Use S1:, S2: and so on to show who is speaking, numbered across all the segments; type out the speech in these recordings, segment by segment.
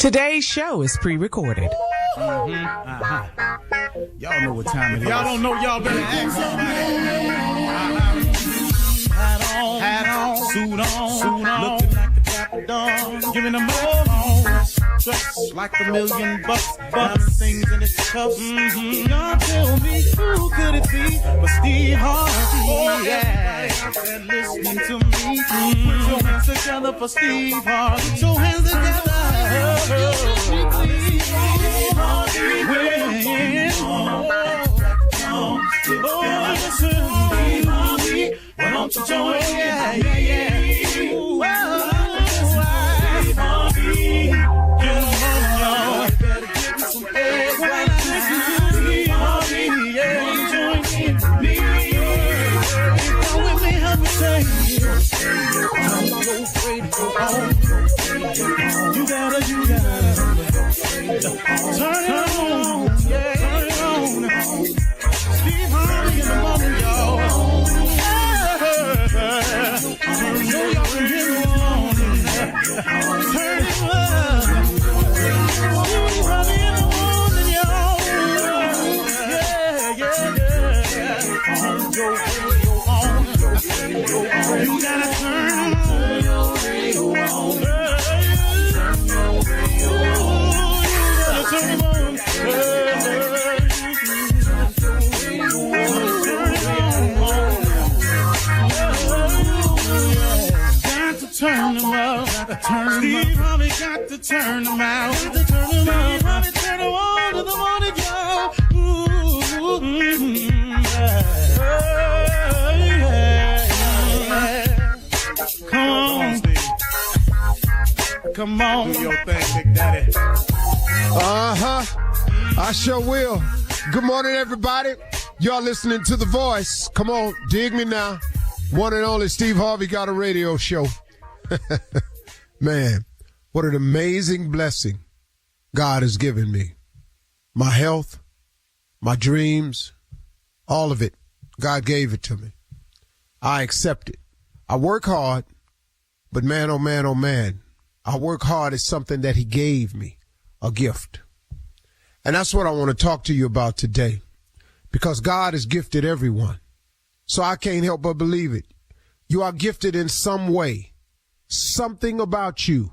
S1: Today's show is pre-recorded.
S2: Y'all know what time it is. Y'all don't know, y'all better ask somebody. Hat on, suit on, looking like the Dapper Dawn, giving them all dressed like $1 million bucks, things in its cuffs. Y'all tell me who could it be but Steve Harvey? Oh yeah, everybody out there listening to me. Put your hands together for Steve Harvey. Put your hands together. Why don't you join? Yeah. Better give me some eggs. With me, help me say, I'm so afraid to go home. You gotta turn it on, turn it on. Steve Harvey in the morning, y'all. Y'all can get it on. Turn it up. Steve Harvey in the morning, y'all. Turn your radio on. You gotta turn your radio on. Turn them out. Steve Harvey got to turn them out. Steve Harvey turn them on to the morning, y'all. Come on, Steve. Come on. Do your thing, Big Daddy.
S3: I sure will. Good morning, everybody. Y'all listening to The Voice. Come on, dig me now. One and only Steve Harvey got a radio show. Man, what an amazing blessing God has given me. My health, my dreams, all of it. God gave it to me. I accept it. I work hard, but man, oh man, I work hard at something that he gave me, a gift. And that's what I want to talk to you about today, because God has gifted everyone. So I can't help but believe it. You are gifted in some way. Something about you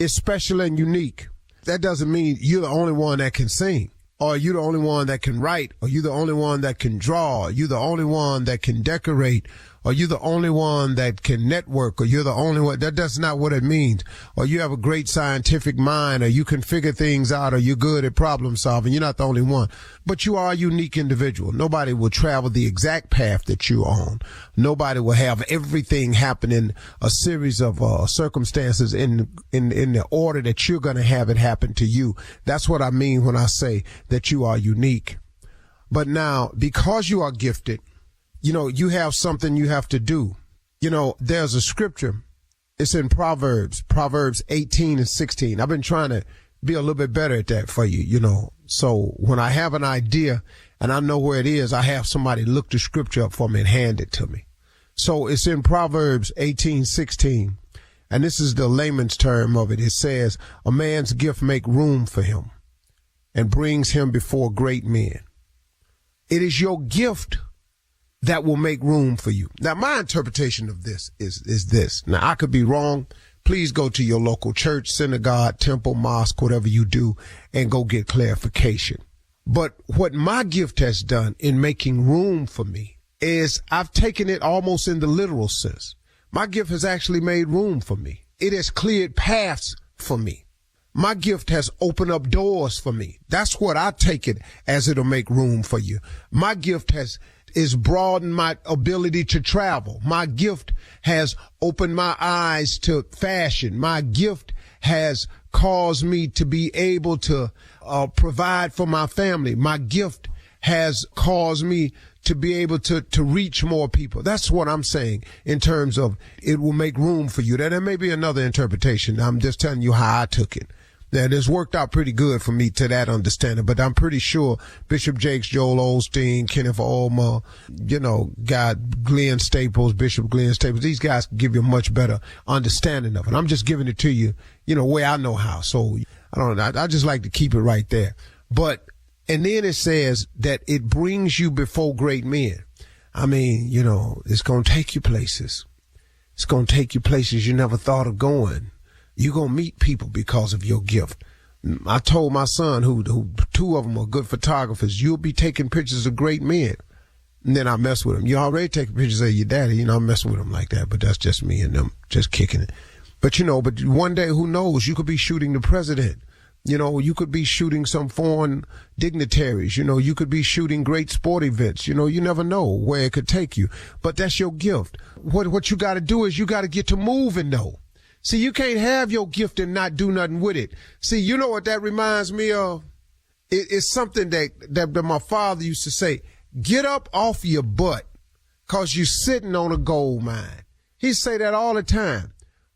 S3: is special and unique. That doesn't mean you're the only one that can sing, or you're the only one that can write, or you're the only one that can draw, or you're the only one that can decorate, or you're the only one that can network, or you're the only one. That's not what it means. Or you have a great scientific mind, or you can figure things out, or you're good at problem solving. You're not the only one. But you are a unique individual. Nobody will travel the exact path that you're on. Nobody will have everything happen in a series of circumstances in the order that you're going to have it happen to you. That's what I mean when I say that you are unique. But now, because you are gifted, you know, you have something you have to do. You know, there's a scripture. It's in Proverbs 18 and 16. I've been trying to be a little bit better at that for you, you know. So when I have an idea and I know where it is, I have somebody look the scripture up for me and hand it to me. So it's in Proverbs 18:16. And this is the layman's term of it. It says, a man's gift make room for him and brings him before great men. It is your gift that will make room for you. Now, my interpretation of this is this. Now, I could be wrong. Please go to your local church, synagogue, temple, mosque, whatever you do, and go get clarification. But what my gift has done in making room for me is I've taken it almost in the literal sense. My gift has actually made room for me. It has cleared paths for me. My gift has opened up doors for me. That's what I take it as. It'll make room for you. My gift is broadened my ability to travel. My gift has opened my eyes to fashion. My gift has caused me to be able to provide for my family. My gift has caused me to be able to reach more people. That's what I'm saying in terms of it will make room for you. There may be another interpretation. I'm just telling you how I took it. Now, this worked out pretty good for me to that understanding, but I'm pretty sure Bishop Jakes, Joel Osteen, Kenneth Ulmer, you know, Glenn Staples, Bishop Glenn Staples, these guys give you a much better understanding of it. I'm just giving it to you, you know, way I know how. So I don't know. I just like to keep it right there. But, and then it says that it brings you before great men. I mean, you know, it's going to take you places. It's going to take you places you never thought of going. You're going to meet people because of your gift. I told my son, who two of them are good photographers, you'll be taking pictures of great men. And then I mess with him. You already taking pictures of your daddy. You know, I'm messing with him like that, but that's just me and them just kicking it. But, you know, but one day, who knows? You could be shooting the president. You know, you could be shooting some foreign dignitaries. You know, you could be shooting great sport events. You know, you never know where it could take you. But that's your gift. What you got to do is you got to get to moving, though. See, you can't have your gift and not do nothing with it. See, you know what that reminds me of? It's something that my father used to say. Get up off your butt, 'cause you're sitting on a gold mine. He say that all the time.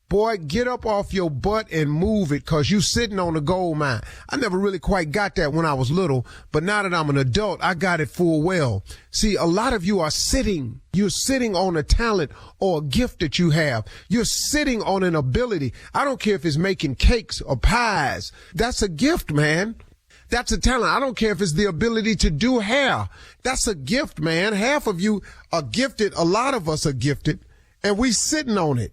S3: Boy, get up off your butt and move it, 'cause you sitting on a gold mine. I never really quite got that when I was little, but now that I'm an adult, I got it full well. See, a lot of you are sitting. You're sitting on a talent or a gift that you have. You're sitting on an ability. I don't care if it's making cakes or pies. That's a gift, man. That's a talent. I don't care if it's the ability to do hair. That's a gift, man. Half of you are gifted. A lot of us are gifted, and we sitting on it,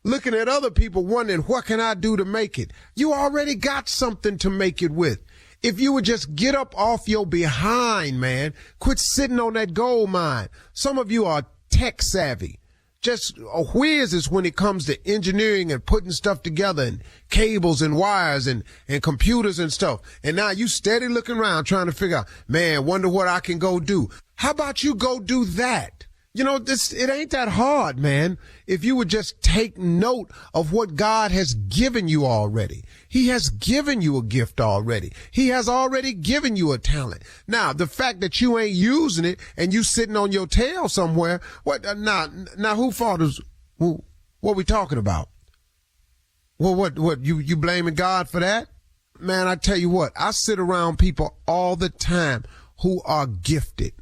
S3: looking at other people wondering, what can I do to make it? You already got something to make it with. If you would just get up off your behind, man, quit sitting on that gold mine. Some of you are tech savvy. Just a whizzes when it comes to engineering and putting stuff together and cables and wires and computers and stuff. And now you steady looking around trying to figure out, man, wonder what I can go do. How about you go do that? You know, it ain't that hard, man. If you would just take note of what God has given you already. He has given you a gift already. He has already given you a talent. Now, the fact that you ain't using it and you sitting on your tail somewhere, now who fault is, what we talking about? Well, what, you blaming God for that? Man, I tell you what, I sit around people all the time who are gifted.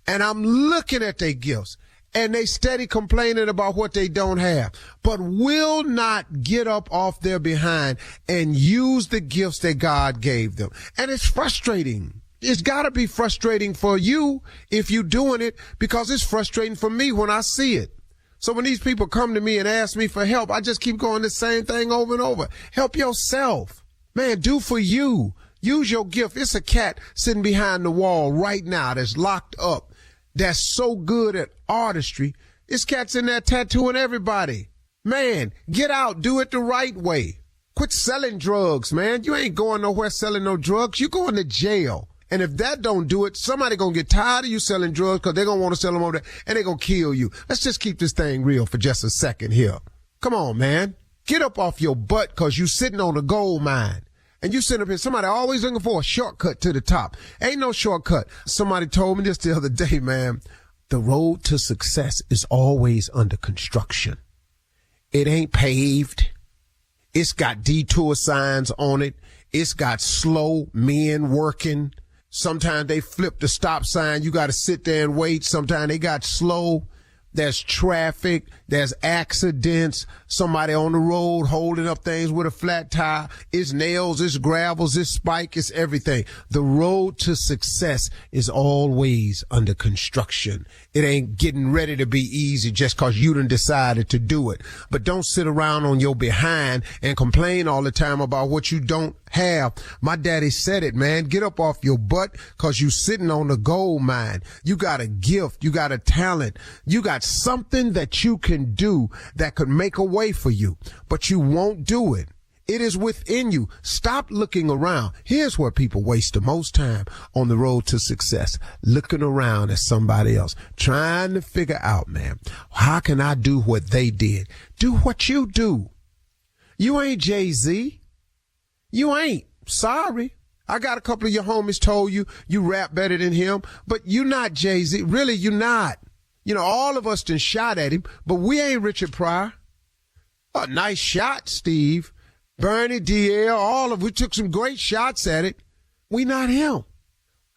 S3: And I'm looking at their gifts, and they steady complaining about what they don't have, but will not get up off their behind and use the gifts that God gave them. And it's frustrating. It's got to be frustrating for you if you're doing it, because it's frustrating for me when I see it. So when these people come to me and ask me for help, I just keep going the same thing over and over. Help yourself. Man, do for you. Use your gift. It's a cat sitting behind the wall right now that's locked up, that's so good at artistry. This cat's in there tattooing everybody. Man, get out. Do it the right way. Quit selling drugs, man. You ain't going nowhere selling no drugs. You going to jail. And if that don't do it, somebody gonna get tired of you selling drugs, because they're gonna want to sell them over there, and they're gonna kill you. Let's just keep this thing real for just a second here. Come on, man. Get up off your butt, because you sitting on a gold mine. And you sit up here, somebody always looking for a shortcut to the top. Ain't no shortcut. Somebody told me this the other day, man. The road to success is always under construction. It ain't paved. It's got detour signs on it. It's got slow men working. Sometimes they flip the stop sign. You got to sit there and wait. Sometimes they got slow. There's traffic. There's accidents. Somebody on the road holding up things with a flat tire. It's nails. It's gravels. It's spike. It's everything. The road to success is always under construction. It ain't getting ready to be easy just because you done decided to do it. But don't sit around on your behind and complain all the time about what you don't have. My daddy said it, man. Get up off your butt, because you sitting on the gold mine. You got a gift. You got a talent. You got something that you can do that could make a way for you, but you won't do it. It is within you. Stop looking around. Here's where people waste the most time on the road to success, looking around at somebody else, trying to figure out, man, how can I do what they did? Do what you do. You ain't Jay-Z. You ain't. Sorry. I got a couple of your homies told you rap better than him, but you not Jay-Z. Really, you not. You know, all of us done shot at him, but we ain't Richard Pryor. A nice shot, Steve. Bernie, DL, we took some great shots at it. We not him.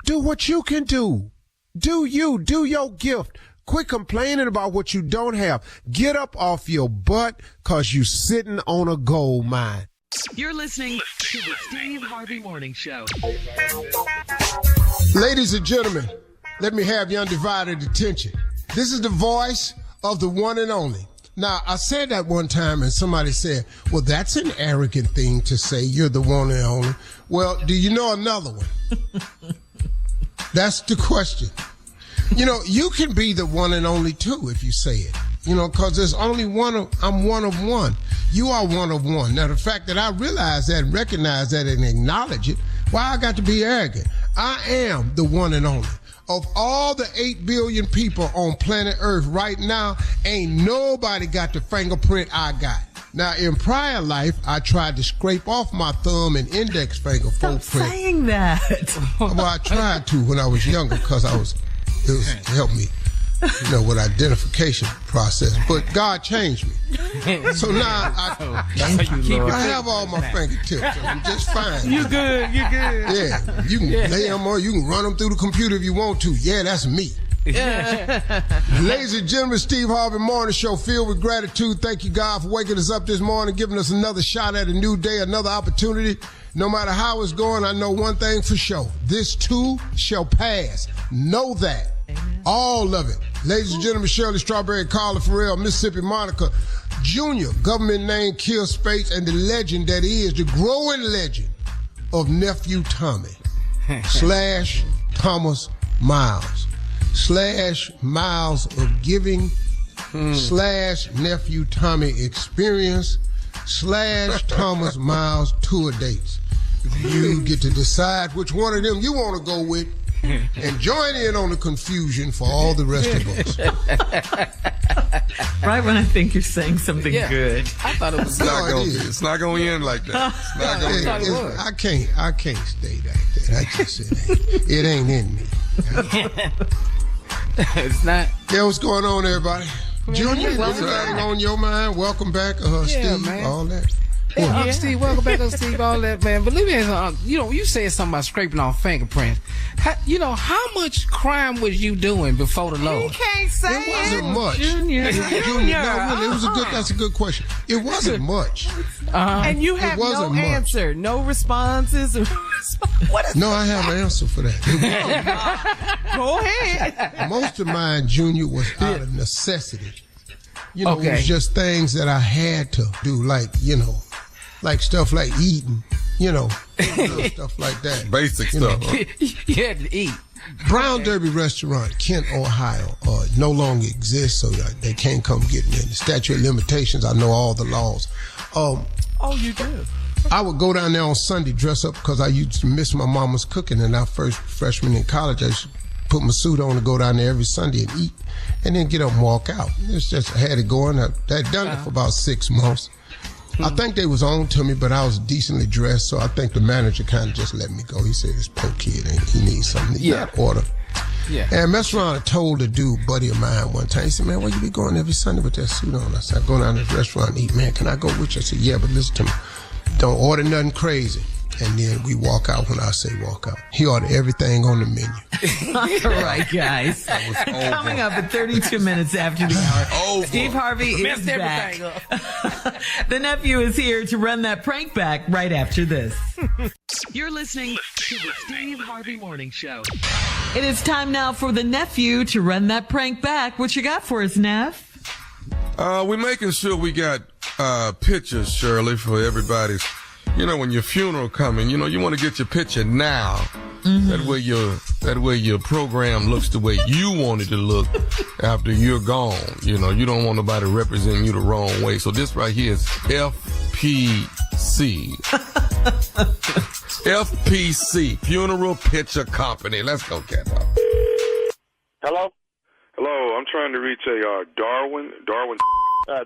S3: Do what you can do. Do you. Do your gift. Quit complaining about what you don't have. Get up off your butt, 'cause you sitting on a gold mine.
S1: You're listening to the Steve Harvey Morning Show.
S3: Ladies and gentlemen, let me have your undivided attention. This is the voice of the one and only. Now, I said that one time and somebody said, well, that's an arrogant thing to say. You're the one and only. Well, do you know another one? That's the question. You know, you can be the one and only too if you say it. You know, because there's only I'm one of one. You are one of one. Now, the fact that I realize that and recognize that and acknowledge it, why I got to be arrogant? I am the one and only. Of all the 8 billion people on planet Earth right now, ain't nobody got the fingerprint I got. Now, in prior life, I tried to scrape off my thumb and index finger
S1: Stop
S3: footprint.
S1: saying that.
S3: Well, I tried to when I was younger because it was to help me, you know, with identification process. But God changed me. So now I have all my fingertips. I'm just fine.
S1: You good.
S3: Yeah, you can lay them or you can run them through the computer if you want to. Yeah, that's me. Ladies and gentlemen, Steve Harvey Morning Show filled with gratitude. Thank you, God, for waking us up this morning, giving us another shot at a new day, another opportunity. No matter how it's going, I know one thing for sure. This too shall pass. Know that. Amen. All of it. Ladies and gentlemen, Shirley Strawberry, Carla Farrell, Mississippi Monica, Junior, government name Kill Space, and the legend that is, the growing legend of Nephew Tommy, / Thomas Miles, / Miles of Giving, / Nephew Tommy Experience, / Thomas Miles Tour Dates. You get to decide which one of them you want to go with and join in on the confusion for all the rest of us.
S1: Right when I think you're saying something good.
S4: I thought it was
S5: It's not going to end like that. It's not going to end.
S3: I can't stay like that. I just it ain't in me.
S4: It's not.
S3: Yeah, what's going on, everybody? Junior, anything on your mind? Welcome back, Steve,
S4: man.
S3: all that.
S4: Hey, Steve, welcome back, Steve, all that, man. But let me ask you, you said something about scraping off fingerprints. How much crime was you doing before the Lord?
S1: He can't say
S3: it. wasn't much.
S1: Junior.
S3: No, really, it was that's a good question. It wasn't much.
S1: And you have no answer, no responses. What is
S3: I have an answer for that.
S1: Go ahead.
S3: Most of mine, Junior, was out of necessity. You know, it was just things that I had to do, like stuff like eating, stuff like that.
S5: Basic stuff.
S4: You had to eat.
S3: Brown Derby Restaurant, Kent, Ohio, no longer exists, so they can't come get me. The statute of limitations, I know all the laws.
S1: You do?
S3: I would go down there on Sunday, dress up, because I used to miss my mama's cooking, and I freshman in college, I used to put my suit on and go down there every Sunday and eat, and then get up and walk out. It's just, I had it going. I had done it for about 6 months. I think they was on to me, but I was decently dressed, so I think the manager kind of just let me go. He said, this poor kid, he needs something to eat, order. Yeah. And messed around and told a dude, buddy of mine, one time, he said, man, where you be going every Sunday with that suit on? I said, I go down to this restaurant and eat. Man, can I go with you? I said, yeah, but listen to me. Don't order nothing crazy. And then we walk out when I say walk out. He ordered everything on the menu.
S1: All right, guys. Coming up at 32 minutes after the hour, Steve Harvey is back. The nephew is here to run that prank back right after this. You're listening to the Steve Harvey Morning Show. It is time now for the nephew to run that prank back. What you got for us, Neff?
S5: We're making sure we got pictures, Shirley, for everybody's. When your funeral coming, you want to get your picture now. Mm-hmm. That way your program looks the way you want it to look after you're gone. You don't want nobody representing you the wrong way. So this right here is FPC. FPC, Funeral Picture Company. Let's go, cat.
S6: Hello?
S7: Hello, I'm trying to reach a Darwin.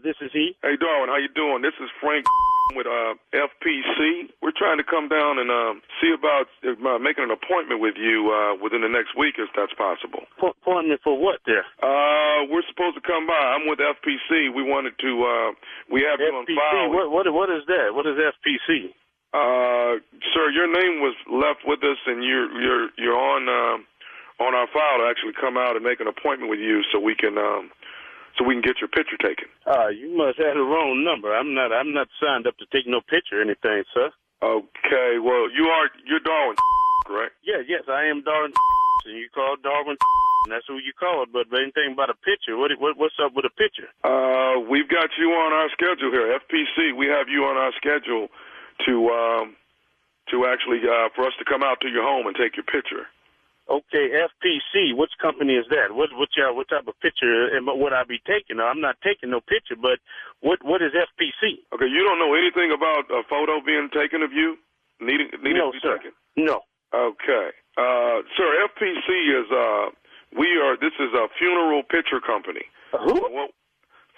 S6: This is he.
S7: Hey, Darwin, how you doing? This is Frank with FPC. We're trying to come down and see about making an appointment with you within the next week, if that's possible.
S6: Appointment for what there?
S7: We're supposed to come by. I'm with FPC. We wanted to, we have you on file.
S6: What is that? What is FPC?
S7: Sir, your name was left with us, and you're on our file to actually come out and make an appointment with you so we can so we can get your picture taken.
S6: You must have the wrong number. I'm not signed up to take no picture or anything, sir.
S7: Okay, well, you're Darwin, correct?
S6: Yes, I am Darwin, and you call Darwin, and that's who you call. But anything about a picture, what's up with a picture?
S7: We've got you on our schedule here, FPC. We have you on our schedule to actually for us to come out to your home and take your picture.
S6: Okay, FPC. Which company is that? What type of picture would I be taking? I'm not taking no picture, but what is FPC?
S7: Okay, you don't know anything about a photo being taken of you? Needing
S6: no,
S7: to be
S6: sir.
S7: taken?
S6: No.
S7: Okay. Sir, FPC is this is a funeral picture company.
S6: Who?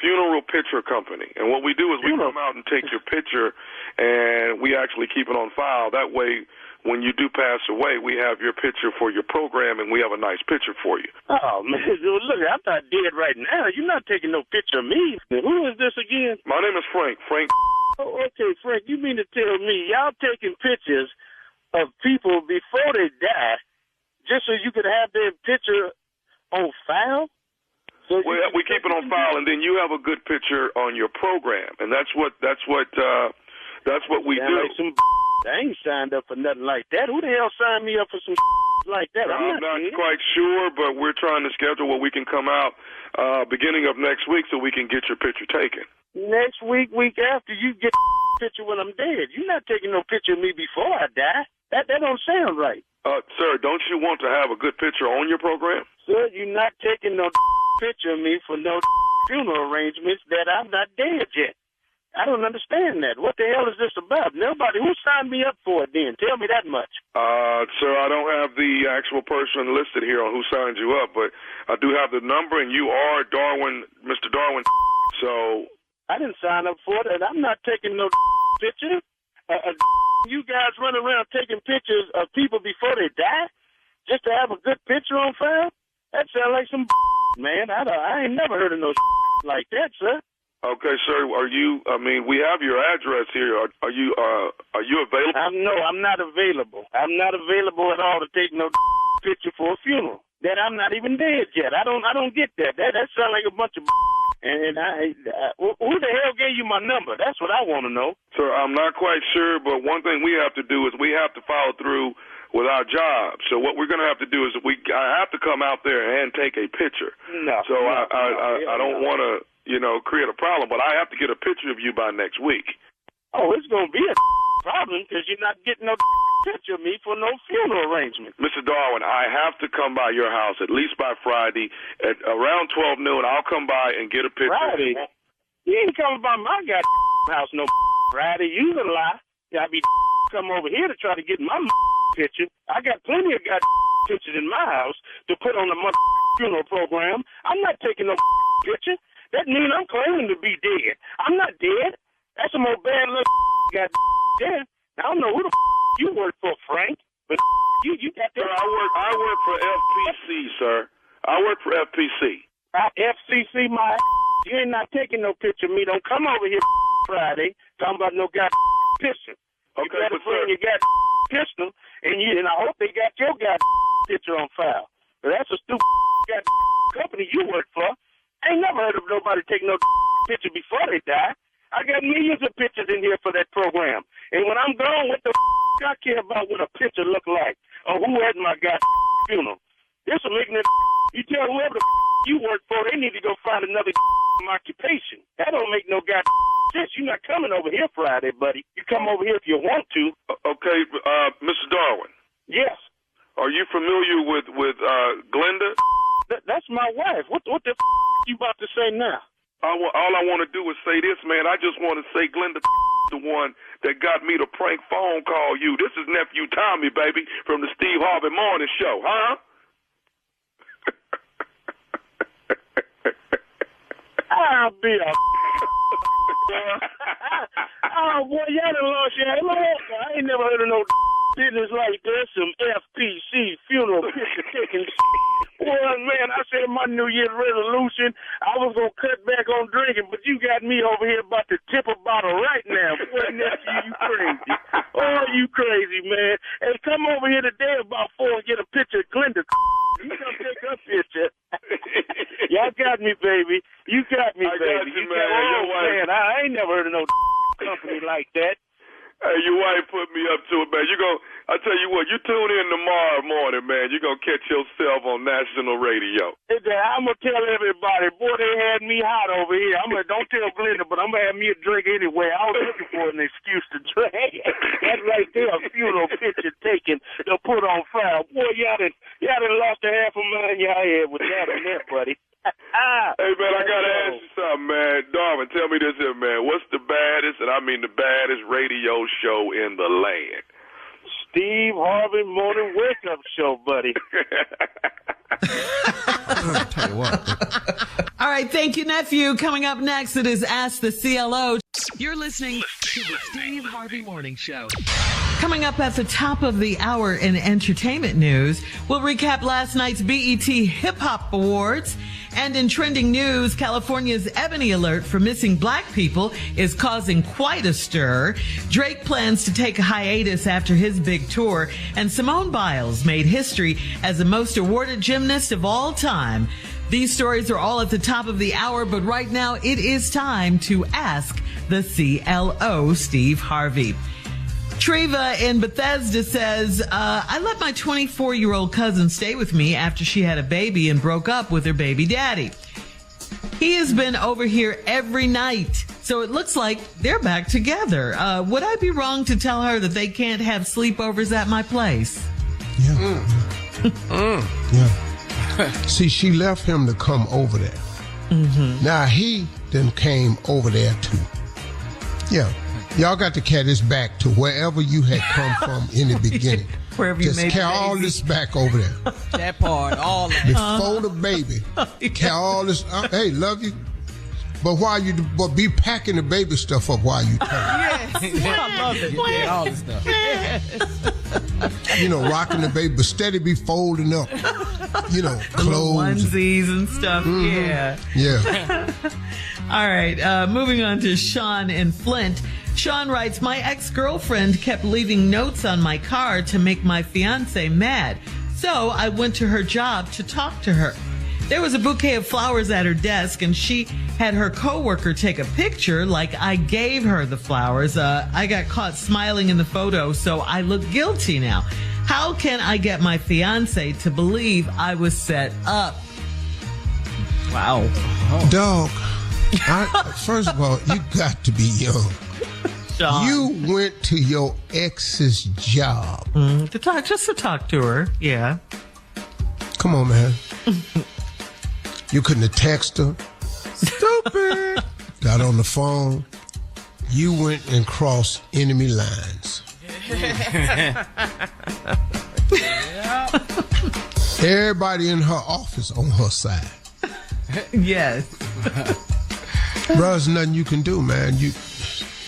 S7: Funeral picture company. And what we do is we come out and take your picture, and we actually keep it on file. That way, when you do pass away, we have your picture for your program, and we have a nice picture for you.
S6: Oh, man, look, I'm not dead right now. You're not taking no picture of me. Who is this again?
S7: My name is Frank.
S6: Oh, okay, Frank, you mean to tell me y'all taking pictures of people before they die just so you could have their picture on file? So
S7: we keep it on file, and then you have a good picture on your program, and that's what we do.
S6: Like I ain't signed up for nothing like that. Who the hell signed me up for some like that?
S7: I'm not quite sure, but we're trying to schedule where we can come out beginning of next week so we can get your picture taken.
S6: Next week after, you get picture when I'm dead. You're not taking no picture of me before I die. That don't sound right.
S7: Sir, don't you want to have a good picture on your program?
S6: Sir, you're not taking no picture of me for no funeral arrangements that I'm not dead yet. I don't understand that. What the hell is this about? Nobody. Who signed me up for it then? Tell me that much.
S7: Sir, I don't have the actual person listed here on who signed you up, but I do have the number, and you are Mr. Darwin. So
S6: I didn't sign up for it, and I'm not taking no picture. You guys run around taking pictures of people before they die just to have a good picture on file? That sounds like some man. I ain't never heard of no like that, sir.
S7: Okay, sir. We have your address here. Are you available?
S6: No, I'm not available. I'm not available at all to take no picture for a funeral. That I'm not even dead yet. I don't get that. That sounds like a bunch of and who the hell gave you my number? That's what I want to know.
S7: Sir, I'm not quite sure, but one thing we have to do is we have to follow through with our job. So what we're going to have to do is I have to come out there and take a picture.
S6: No.
S7: So I don't want to create a problem, but I have to get a picture of you by next week.
S6: Oh, it's going to be a problem because you're not getting no picture of me for no funeral arrangement.
S7: Mr. Darwin, I have to come by your house at least by Friday at around 12 noon. I'll come by and get a picture.
S6: Friday? You ain't coming by my house no Friday. You a lie. I be come over here to try to get my picture. I got plenty of pictures in my house to put on the funeral program. I'm not taking no picture. That means I'm claiming to be dead. I'm not dead. That's some old bad luck got dead. I don't know who the you work for, Frank, but you got that.
S7: Sir, I work for FPC, sir. I work for FPC.
S6: FCC, my you ain't not taking no picture of me. Don't come over here Friday talking about no picture.
S7: Okay,
S6: you better
S7: but
S6: bring your pistol, and I hope they got your picture on file. But that's a stupid company you work for. I ain't never heard of nobody taking no picture before they die. I got millions of pictures in here for that program. And when I'm gone, what the I care about what a picture look like or who had my funeral. This some ignorant you tell whoever the you work for, they need to go find another occupation. That don't make no sense. You're not coming over here Friday, buddy. You come over here if you want to.
S7: Okay, Mr. Darwin.
S6: Yes.
S7: Are you familiar with Glenda?
S6: That's my wife. What the you about to say now?
S7: All I want to do is say this, man. I just want to say Glenda the one that got me to prank phone call you. This is nephew Tommy, baby, from the Steve Harvey Morning Show, huh?
S6: I'll be a oh boy, y'all done lost your head. I ain't never heard of no business like this. Some FPC funeral picture taking. Well, man, I said my New Year's resolution, I was going to cut back on drinking, but you got me over here about to tip a bottle right now. Boy, nephew, you crazy. Oh, you crazy, man. Hey, come over here today about 4 and get a picture of Glenda. You gonna take her picture. Y'all got me, baby. You got me,
S7: I
S6: baby.
S7: got you, man.
S6: Man, I ain't never heard of no company like that.
S7: Hey, your wife put me up to it, man. I tell you what, you tune in tomorrow morning, man. You're going to catch yourself on national radio.
S6: I'm going to tell everybody, boy, they had me hot over here. Don't tell Glenda, but I'm going to have me a drink anyway. I was looking for an excuse to drink. That's right there, a funeral picture taken to put on file. Boy, y'all done lost a half a mind y'all had with that and that, buddy.
S7: Hey, man, I got to ask you something, man. Darwin, tell me this here, man. What's the baddest, and I mean the baddest radio show in the land?
S6: Steve Harvey Morning Wake Up Show, buddy.
S4: I'll tell you what.
S1: All right, thank you, nephew. Coming up next, it is Ask the CLO. You're listening to the Steve Harvey Morning Show. Coming up at the top of the hour in entertainment news, we'll recap last night's BET Hip Hop Awards. And in trending news, California's Ebony Alert for missing black people is causing quite a stir. Drake plans to take a hiatus after his big tour. And Simone Biles made history as the most awarded gymnast of all time. These stories are all at the top of the hour, but right now it is time to ask the CLO, Steve Harvey. Treva in Bethesda says, I let my 24-year-old cousin stay with me after she had a baby and broke up with her baby daddy. He has been over here every night, so it looks like they're back together. Would I be wrong to tell her that they can't have sleepovers at my place?
S3: Yeah. Yeah. See, she left him to come over there. Mm-hmm. Now he then came over there too. Yeah. Y'all got to carry this back to wherever you had come from in the beginning.
S1: Wherever you
S3: just
S1: made
S3: carry all this back over there.
S4: That part, all that.
S3: Before the baby. Carry all this. Hey, love you. But be packing the baby stuff up while you turn.
S4: Yes. I love it. Yeah, all this stuff.
S3: You know, rocking the baby, but steady be folding up. You know, clothes.
S1: Onesies and stuff. Mm-hmm.
S3: Yeah.
S1: All right. Moving on to Sean in Flint. Sean writes, my ex-girlfriend kept leaving notes on my car to make my fiance mad. So I went to her job to talk to her. There was a bouquet of flowers at her desk, and she had her coworker take a picture like I gave her the flowers. I got caught smiling in the photo, so I look guilty now. How can I get my fiance to believe I was set up? Wow.
S3: Dog, first of all, you got to be young.
S1: Sean.
S3: You went to your ex's job.
S1: To talk to her. Yeah.
S3: Come on, man. You couldn't have texted her.
S1: Stupid.
S3: Got on the phone. You went and crossed enemy lines. Everybody in her office on her side.
S1: Yes.
S3: Bro, there's nothing you can do, man.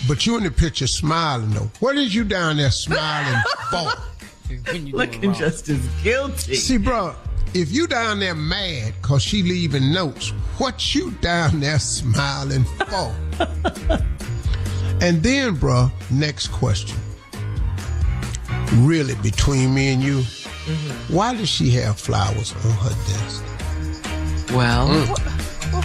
S3: But you in the picture smiling, though. What is you down there smiling for?
S1: Looking just as guilty.
S3: See, bro, if you down there mad because she leaving notes, what you down there smiling for? And then, bro, next question. Really, between me and you, why does she have flowers on her desk?
S1: Well,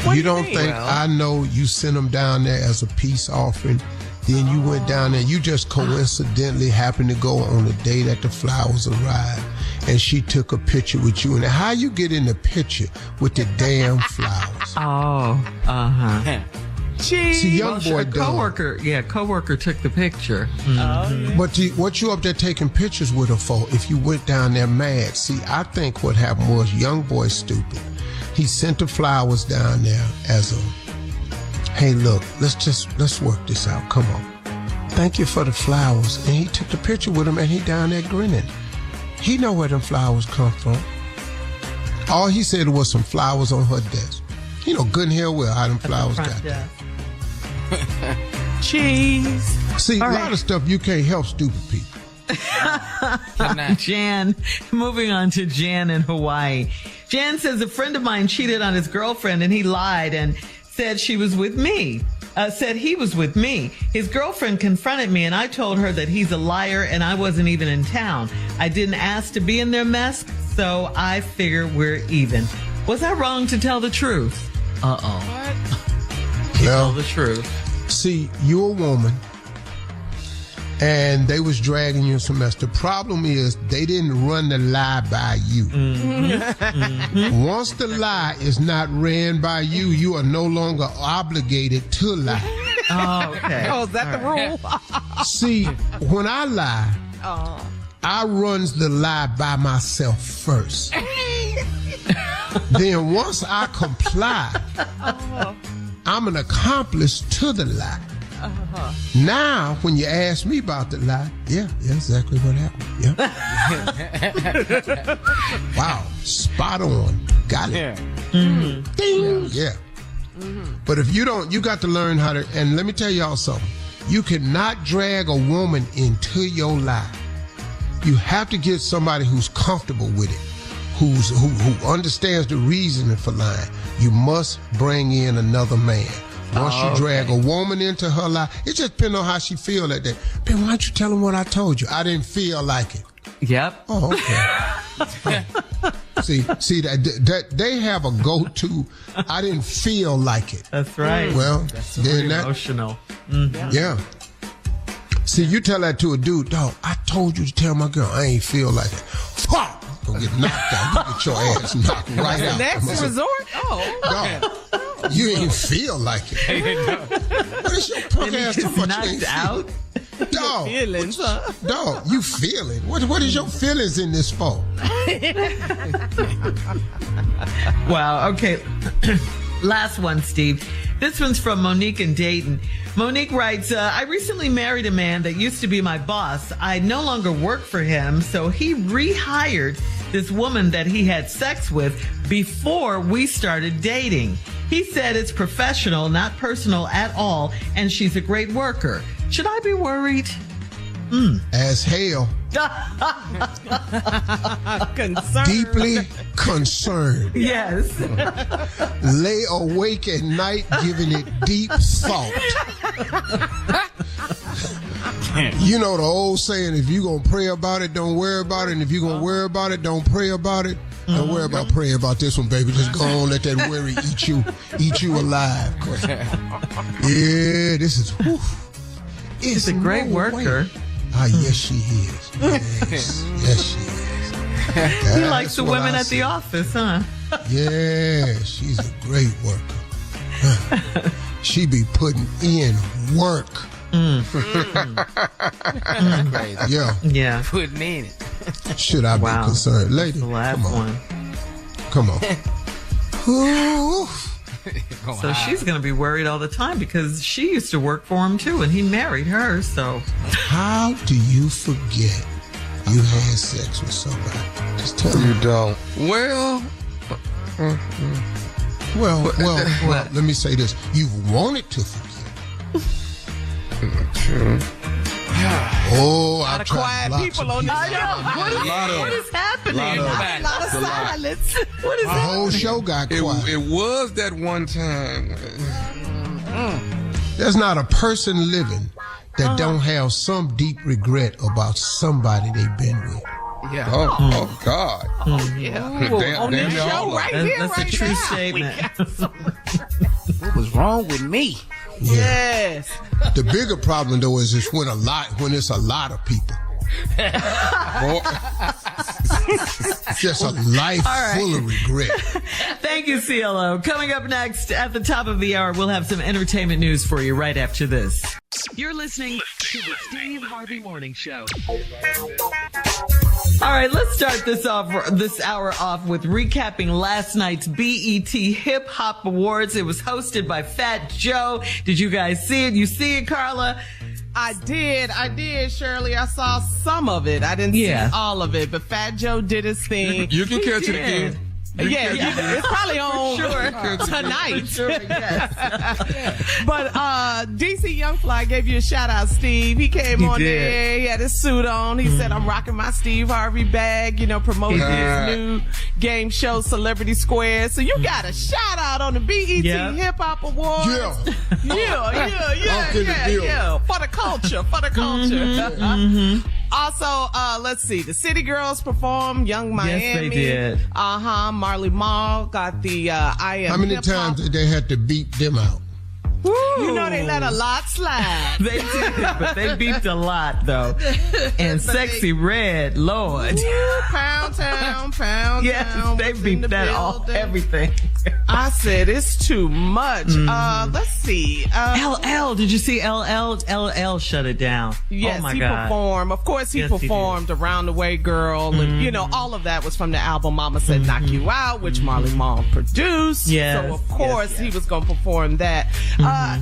S1: what
S3: you don't think I know you sent them down there as a peace offering? Then you went down there. You just coincidentally happened to go on the day that the flowers arrived, and she took a picture with you. And how you get in the picture with the damn flowers? See, young boy
S1: coworker took the picture.
S3: Mm-hmm. But what you up there taking pictures with her for if you went down there mad? See, I think what happened was young boy stupid. He sent the flowers down there as a, hey, look, let's work this out. Come on. Thank you for the flowers. And he took the picture with him, and he down there grinning. He know where them flowers come from. All he said was some flowers on her desk. You know good and hell well how them flowers got there.
S1: Cheese.
S3: See, a lot of stuff you can't help stupid people.
S1: Jan, moving on to Jan in Hawaii. Jan says a friend of mine cheated on his girlfriend and he lied and said he was with me. His girlfriend confronted me and I told her that he's a liar and I wasn't even in town. I didn't ask to be in their mess, so I figure we're even. Was I wrong to tell the truth? What?
S3: Well,
S1: Tell the truth.
S3: see, you're a woman, and they was dragging you some mess. The problem is they didn't run the lie by you. Once the lie is not ran by you, you are no longer obligated to lie.
S1: Oh, okay.
S8: Oh, is that the rule?
S3: See, when I lie, I runs the lie by myself first. Then once I comply, I'm an accomplice to the lie. Now, when you ask me about the lie, yeah, exactly what happened. Yeah. Wow, spot on. Got it.
S4: Yeah.
S3: Ding. Yeah. But if you don't, you got to learn how to, and let me tell y'all something. You cannot drag a woman into your lie. You have to get somebody who's comfortable with it, who understands the reasoning for lying. You must bring in another man. Once you drag a woman into her lie, it just depends on how she feel that day. Man, why don't you tell him what I told you? I didn't feel like it.
S1: Yep.
S3: Oh, okay. See that they have a go-to. I didn't feel like it.
S1: That's right.
S3: Well, then that,
S1: emotional.
S3: yeah. See, you tell that to a dude, dog, I told you to tell my girl I ain't feel like it. Fuck! Gonna get knocked out. You get your ass knocked right out.
S8: Next resort?
S3: Dog, you ain't feel like it. What is your punk ass
S1: He's
S3: talking about?
S1: knocked
S3: You ain't
S1: out.
S3: Dog,
S8: Feelings, huh?
S3: dog, you feeling? What is your feelings in this for?
S1: Wow. Okay. Last one, Steve. This one's from Monique in Dayton. Monique writes, I recently married a man that used to be my boss. I no longer work for him, so he rehired this woman that he had sex with before we started dating. He said it's professional, not personal at all, and she's a great worker. Should I be worried?
S3: As hell.
S8: Concerned.
S3: Deeply concerned.
S1: Yes.
S3: Lay awake at night giving it deep thought. You know the old saying, if you're going to pray about it, don't worry about it. And if you're going to worry about it, don't pray about it. Don't worry about praying about this one, baby. Just go on, let that worry eat you alive. Yeah, this is, whew.
S1: She's a great worker.
S3: Ah, yes, she is. Yes, she is.
S1: He likes the women at the office, huh?
S3: Yeah, she's a great worker. She be putting in work. Yeah.
S1: Yeah.
S4: Putting in it.
S3: Should I be concerned? Lady,
S1: The last
S3: come on.
S1: one.
S3: Come on. Ooh.
S1: So she's going to be worried all the time because she used to work for him too, and he married her. So
S3: How do you forget you had sex with somebody? Just tell me.
S5: You don't. Well,
S3: Well, let me say this. You've wanted to forget.
S5: true.
S3: Oh,
S8: A lot of quiet people on this show.
S1: what is happening?
S8: A lot of silence.
S1: What is
S3: The whole show got quiet.
S5: It was that one time.
S3: There's not a person living that don't have some deep regret about somebody they've been with.
S4: Yeah.
S5: Oh God.
S8: Yeah.
S5: Damn,
S8: On this
S5: y'all
S8: show
S5: are.
S8: right here,
S1: That's
S8: right
S1: a true
S8: now.
S1: statement.
S4: What was wrong with me?
S8: Yes.
S3: The bigger problem though is when it's a lot of people. Just a life full of regret.
S1: Thank you, CLO. Coming up next at the top of the hour, we'll have some entertainment news for you right after this. You're listening to the Steve Harvey Morning Show. All right, let's start this hour off with recapping last night's BET Hip Hop Awards. It was hosted by Fat Joe. Did you guys see it? You see it, Carla?
S8: I did, Shirley. I saw some of it. I didn't see all of it, but Fat Joe did his thing.
S5: You can catch it again.
S8: Yeah, it's probably on tonight. But DC Young Fly gave you a shout out, Steve. He came on there. He had his suit on. He said, "I'm rocking my Steve Harvey bag," promoting his new game show, Celebrity Square. So you got a shout out on the BET Hip Hop Awards. Yeah. For the culture. Also, let's see. The City Girls performed. Young Miami.
S1: Yes, they did.
S8: Marley Marl got the I Am
S3: How many
S8: Hip Hop.
S3: times did they have to beat them out?
S8: Woo. You know they let a lot slide.
S1: They did, but they beeped a lot, though. And Sexy Red, Lord.
S8: Woo, Pound Town.
S1: Yes, they beeped that all, everything.
S8: I said it's too much. Let's see.
S1: LL, did you see LL? LL shut it down.
S8: Yes,
S1: oh my
S8: he
S1: God.
S8: performed. Of course, he
S1: Yes,
S8: performed Around the Way Girl. And, all of that was from the album Mama Said Knock You Out, which Marley Marl produced.
S1: Yes,
S8: so, of course, he was going to perform that.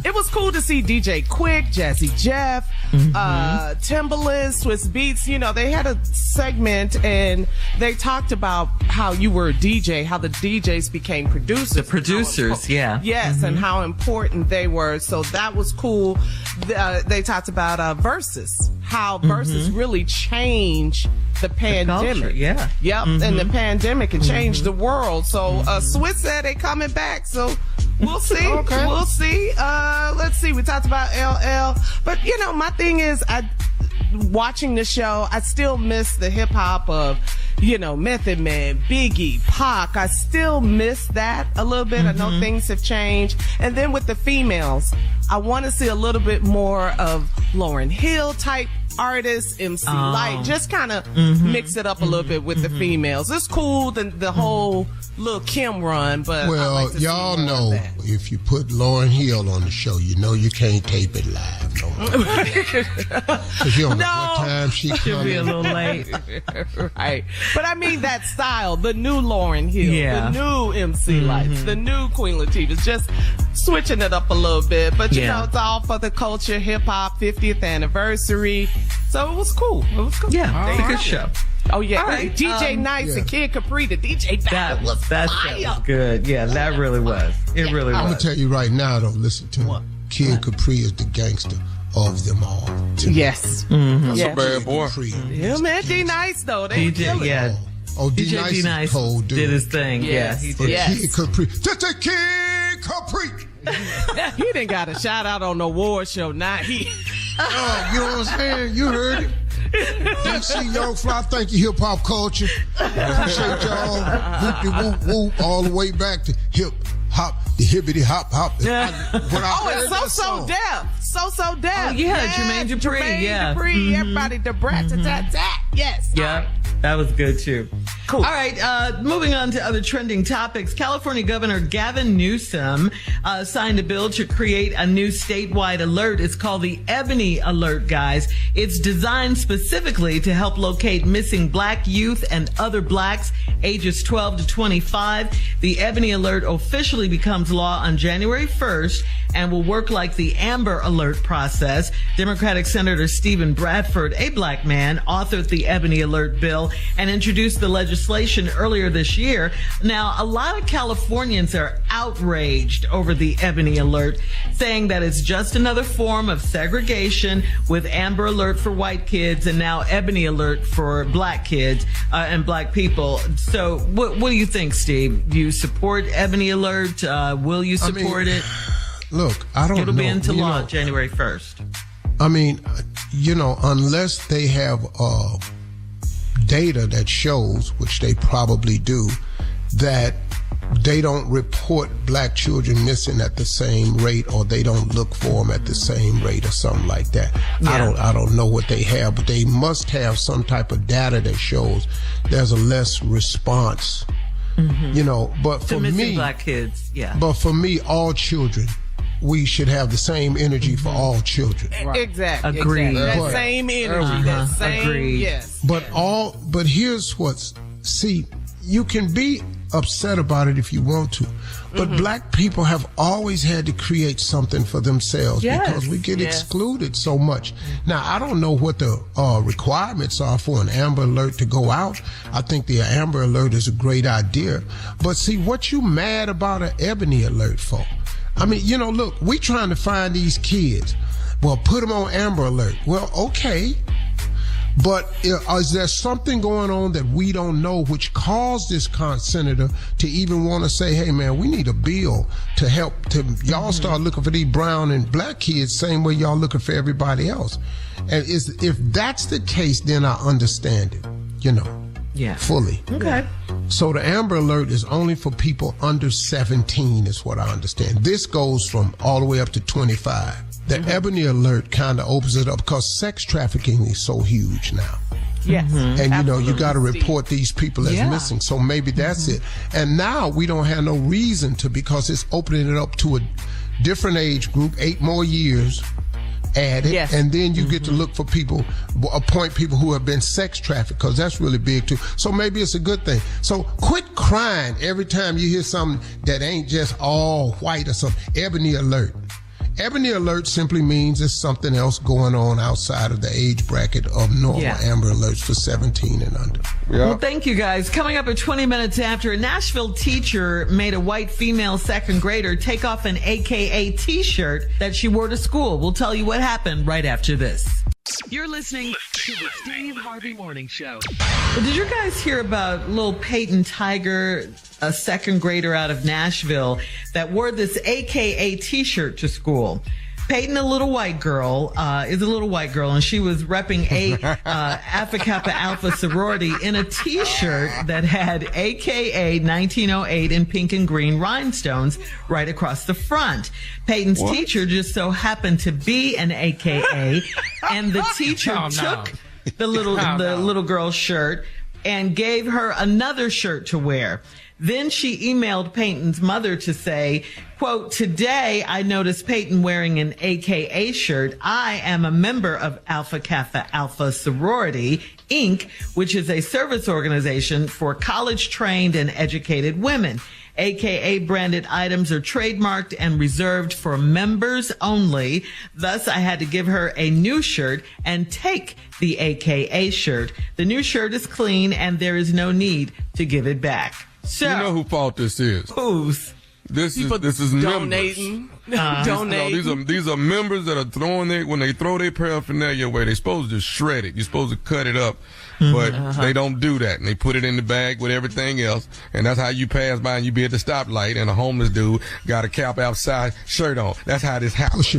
S8: It was cool to see DJ Quick, Jazzy Jeff, Timbaland, Swiss Beats. They had a segment and they talked about how you were a DJ, how the DJs became producers.
S1: The producers, yeah.
S8: Yes, and how important they were. So that was cool. They talked about Versus, how Versus really changed the pandemic.
S1: Culture, yeah.
S8: Yep, and the pandemic and changed the world. So Swiss said they coming back. So we'll see.
S3: Okay.
S8: We'll see. Let's see. We talked about LL. But, my thing is, watching the show, I still miss the hip hop of, Method Man, Biggie, Pac. I still miss that a little bit. I know things have changed. And then with the females, I want to see a little bit more of Lauryn Hill type artists, MC Light, just kind of mix it up a little bit with the females. It's cool, the whole little Kim run, but
S3: Well,
S8: I like to
S3: y'all
S8: see more of
S3: know
S8: that.
S3: if you put Lauryn Hill on the show, you can't tape it live no more. 'Cause you don't know what time she
S1: She'll be a
S3: coming.
S1: little late.
S8: Right. But I mean that style, the new Lauryn Hill,
S1: Yeah.
S8: the new MC Lights, the new Queen Latifah's, just switching it up a little bit. But you know, it's all for the culture, hip hop, 50th anniversary. So it was cool.
S1: Yeah, it's a good show.
S8: Oh yeah.
S1: All right,
S8: DJ Nice and Kid Capri, the DJ
S1: That
S8: was
S1: that
S8: fire.
S1: was good. Yeah, that really was. It really
S3: I'm gonna
S1: was.
S3: tell you right now, though. Listen to me. Kid Capri is the gangster of them all. to me.
S8: Yes.
S5: That's a bad boy.
S3: Capri.
S8: Him and D Nice though. They
S1: DJ,
S8: kill it.
S1: yeah.
S3: Oh, D
S1: DJ
S3: Nice
S1: D
S3: is
S1: Nice
S3: cold, dude.
S1: did his thing.
S8: Yes.
S1: Yeah, he
S3: But
S1: did.
S8: Yes.
S3: Kid Capri. Just Kid Capri.
S8: He didn't got a shout out on the award show. Not he.
S3: Oh, you know what I'm saying? You heard it. DC Young Fly, thank you, hip hop culture. Appreciate y'all. Whoop whoop whoop, all the way back to hip hop, the hibbity hop hop.
S8: And So Def. So Def.
S1: Oh, yeah, Jermaine Dupri,
S8: Jermaine
S1: yeah.
S8: Dupri, everybody, the brat, tat. Yes.
S1: Yeah, that was good too.
S8: Cool.
S1: All right, moving on to other trending topics. California Governor Gavin Newsom signed a bill to create a new statewide alert. It's called the Ebony Alert, guys. It's designed specifically to help locate missing black youth and other blacks ages 12 to 25. The Ebony Alert officially becomes law on January 1st and will work like the Amber Alert process. Democratic Senator Stephen Bradford, a black man, authored the Ebony Alert bill and introduced the legislation earlier this year. Now, a lot of Californians are outraged over the Ebony Alert, saying that it's just another form of segregation, with Amber Alert for white kids and now Ebony Alert for black kids and black people. So what do you think, Steve? Do you support Ebony Alert? Will you support it?
S3: Look, I don't know.
S1: It'll be into
S3: You
S1: law
S3: know,
S1: January 1st.
S3: I mean, unless they have data that shows, which they probably do, that they don't report black children missing at the same rate, or they don't look for them at the same rate, or something like that.
S1: Yeah.
S3: I don't know what they have, but they must have some type of data that shows there's a less response. But for
S1: To missing
S3: me,
S1: black kids, yeah.
S3: but for me, all children, we should have the same energy for all children.
S8: Exactly.
S1: Agreed.
S8: That
S3: But-
S8: same energy. That same.
S1: Agreed.
S8: Yes.
S3: But here's you can be upset about it if you want to, but black people have always had to create something for themselves because we get excluded so much. Now, I don't know what the requirements are for an Amber Alert to go out. I think the Amber Alert is a great idea, but see, what you mad about an Ebony Alert for? I mean, look, we trying to find these kids. Well, put them on Amber Alert. Well, okay. But is there something going on that we don't know which caused this senator to even want to say, hey, man, we need a bill to help y'all start looking for these brown and black kids same way y'all looking for everybody else? And if that's the case, then I understand it, fully.
S1: Okay.
S3: So the Amber Alert is only for people under 17 is what I understand. This goes from all the way up to 25. The Ebony Alert kind of opens it up because sex trafficking is so huge now.
S8: Yes.
S3: And you got to report these people as missing. So maybe that's it. And now we don't have no reason to, because it's opening it up to a different age group, 8 more years added. Yes. And then you get to look for people, appoint people who have been sex trafficked, because that's really big too. So maybe it's a good thing. So quit crying every time you hear something that ain't just all white or something. Ebony Alert. Ebony Alert simply means there's something else going on outside of the age bracket of normal Amber Alerts for 17 and under.
S1: Yeah. Well, thank you, guys. Coming up at 20 minutes after, a Nashville teacher made a white female second grader take off an AKA t-shirt that she wore to school. We'll tell you what happened right after this. You're listening to the Steve Harvey Morning Show. Well, did you guys hear about little Peyton Tiger, a second grader out of Nashville that wore this AKA t-shirt to school? Peyton, is a little white girl, and she was repping Alpha Kappa Alpha sorority in a t-shirt that had AKA 1908 in pink and green rhinestones right across the front. Peyton's teacher just so happened to be an AKA, and the teacher took the little girl's shirt and gave her another shirt to wear. Then she emailed Peyton's mother to say, quote, "Today I noticed Peyton wearing an AKA shirt. I am a member of Alpha Kappa Alpha Sorority, Inc., which is a service organization for college-trained and educated women. AKA branded items are trademarked and reserved for members only. Thus, I had to give her a new shirt and take the AKA shirt. The new shirt is clean and there is no need to give it back." So,
S5: you know whose fault this is?
S1: Whose?
S5: This is
S8: donating.
S5: No, these are members that are throwing when they throw their paraphernalia away, they're supposed to shred it. You're supposed to cut it up, but they don't do that. And they put it in the bag with everything else. And that's how you pass by and you be at the stoplight and a homeless dude got a cap outside shirt on. That's how this happens.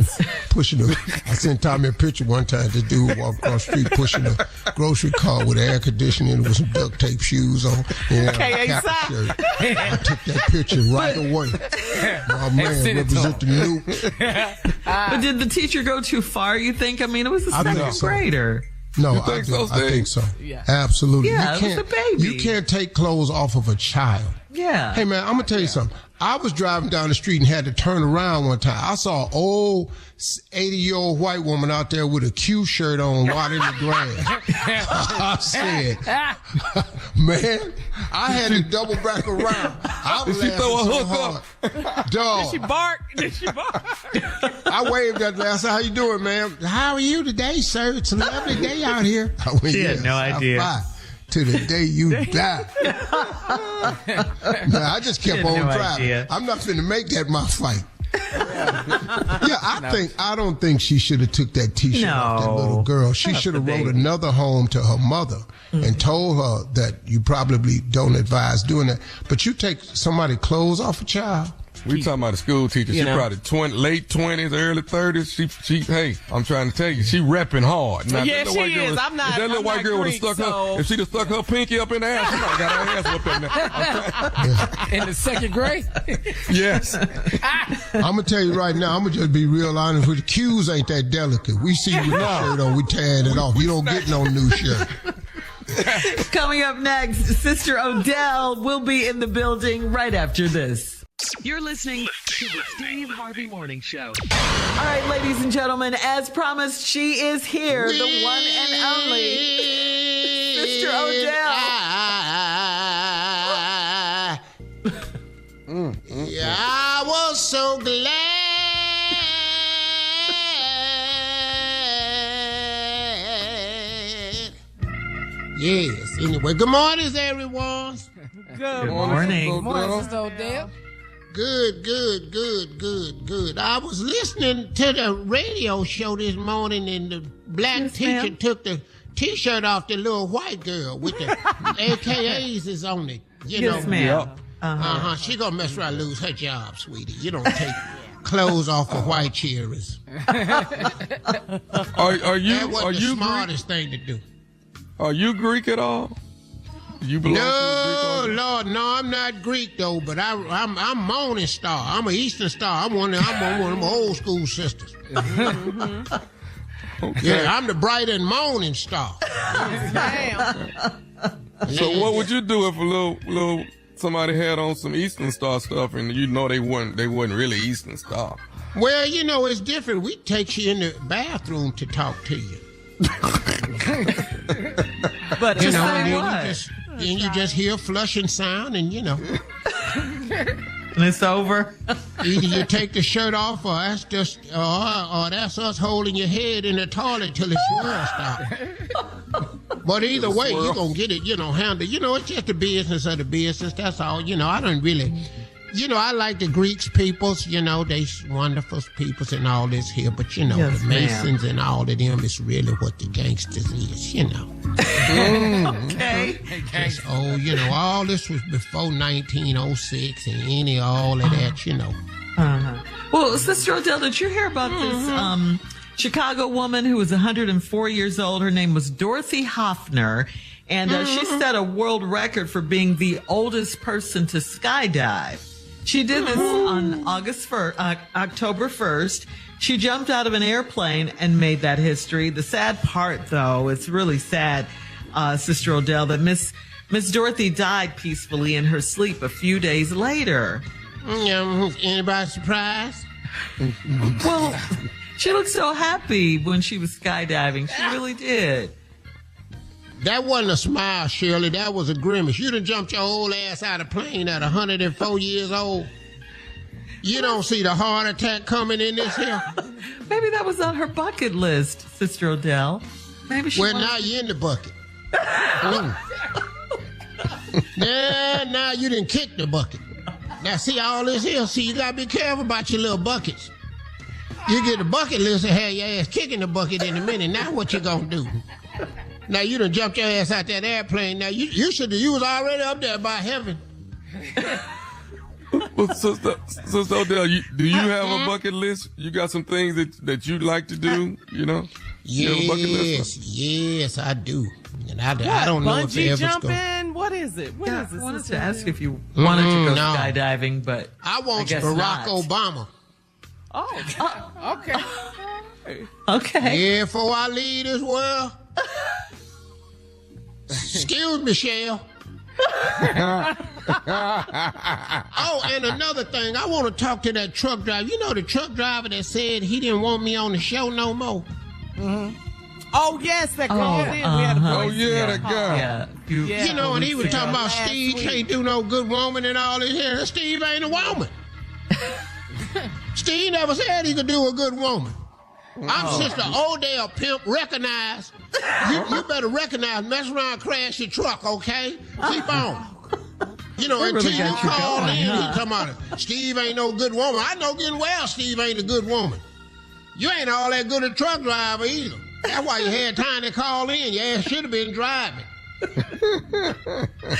S3: Pushing I sent Tommy a picture one time. This dude walked across the street pushing a grocery cart with air conditioning with some duct tape shoes on and a cap shirt. I took that picture right away. My man represent the new.
S1: But did the teacher go too far, you think? I mean, it was a second grader.
S3: No, I think so. Yeah. Absolutely.
S1: Yeah, it was a baby.
S3: You can't take clothes off of a child.
S1: Yeah.
S3: Hey, man, I'm going to tell you something. I was driving down the street and had to turn around one time. I saw an old 80-year-old white woman out there with a Q shirt on watering the grass. I said, man, I had to double back around. I was
S5: Did she throw a hook
S3: up? Dog.
S8: Did she bark?
S3: I waved at her. I said, how you doing, man? How are you today, sir? It's a lovely day out here. I went,
S1: she had no idea.
S3: To the day you die. I just kept on driving. Idea. I'm not finna make that my fight. I don't think she should have took that t-shirt off that little girl. She should have wrote another home to her mother and told her that you probably don't advise doing that. But you take somebody's clothes off a child.
S5: We talking about a school teacher. She probably late 20s, early 30s. She, hey, I'm trying to tell you, she repping hard. Now,
S8: yeah, she is. I'm not.
S5: If that little white girl would have stuck if she'd have stuck her pinky up in the ass, she might have got her ass whooped in there.
S4: In the second grade?
S5: Yes.
S3: I'm gonna tell you right now. I'm gonna just be real honest with you. Q's ain't that delicate. We see you with the shirt on, we tearing it off. You don't get no new shirt.
S1: Coming up next, Sister Odell will be in the building right after this. You're listening to the Steve Harvey Morning Show. All right, ladies and gentlemen, as promised, she is here, the one and only Sister Odell.
S3: Yeah, I was so glad. Yes, anyway, good morning, everyone.
S1: Good morning.
S4: Good morning, Sister Odell.
S3: Good. I was listening to the radio show this morning, and the black teacher took the T-shirt off the little white girl with the AKAs is on it.
S1: Yes, ma'am.
S3: She gonna mess around and lose her job, sweetie. You don't take clothes off of white cherries.
S5: Are you?
S3: That wasn't
S5: Are
S3: the
S5: you
S3: smartest thing to do.
S5: Are you Greek at all? You belong to
S3: No,
S5: the Greek
S3: Lord, no, I'm not Greek though, but I'm Morning Star. I'm an Eastern Star. I'm one of them old school sisters.
S5: Okay.
S3: Yeah, I'm the bright and morning star.
S5: So what would you do if a little somebody had on some Eastern Star stuff and you know they wasn't really Eastern Star?
S3: Well, it's different. We take you in the bathroom to talk to you.
S1: But
S3: you just hear flushing sound, and
S1: and it's over.
S3: Either you take the shirt off, or that's just, or that's us holding your head in the toilet till it swirls stop. But either way, you're gonna get it, handle. It's just the business of the business. That's all. I don't really. I like the Greeks peoples, they wonderful peoples and all this here, but
S1: yes,
S3: the Masons and all of them is really what the gangsters is,
S1: Okay.
S3: Just, all this was before 1906 and all of that,
S1: Well, Sister Odell, did you hear about this Chicago woman who was 104 years old? Her name was Dorothy Hoffner, and she set a world record for being the oldest person to skydive. She did this on October 1st. She jumped out of an airplane and made that history. The sad part, though, it's really sad, Sister Odell, that Miss Dorothy died peacefully in her sleep a few days later.
S3: Anybody surprised?
S1: Well, she looked so happy when she was skydiving. She really did.
S3: That wasn't a smile, Shirley. That was a grimace. You done jumped your old ass out of plane at 104 years old. You don't see the heart attack coming in this here?
S1: Maybe that was on her bucket list, Sister Odell. Maybe she
S3: now you're in the bucket. Now you didn't kick the bucket. Now see all this here? See, you gotta be careful about your little buckets. You get the bucket list and have your ass kicking the bucket in a minute. Now what you gonna do? Now you done jumped your ass out that airplane. Now you was already up there by heaven.
S5: Well, Sister Odell, do you have a bucket list? You got some things that you'd like to do, You have a bucket list?
S3: Yes, I do. And I don't know if they ever
S8: jumping? What is it?
S1: I wanted to ask if you wanted to go skydiving, but
S3: I want Barack Obama.
S8: Oh, okay.
S1: Okay.
S3: Yeah, before I leave this world. Excuse me, Shell. Oh, and another thing, I want to talk to that truck driver. The truck driver that said he didn't want me on the show no more?
S8: Mm-hmm. Oh, yes, that called in. We had a voice.
S5: That guy.
S1: Yeah.
S3: And he was talking about Steve can't do no good woman and all this here. Steve ain't a woman. Steve never said he could do a good woman. I'm Sister Odell Pimp, recognized. You better recognize, mess around, crash your truck, okay? Keep on. Until you call in, he talking about Steve ain't no good woman. I know getting well Steve ain't a good woman. You ain't all that good a truck driver either. That's why you had time to call in. Your ass should have been driving.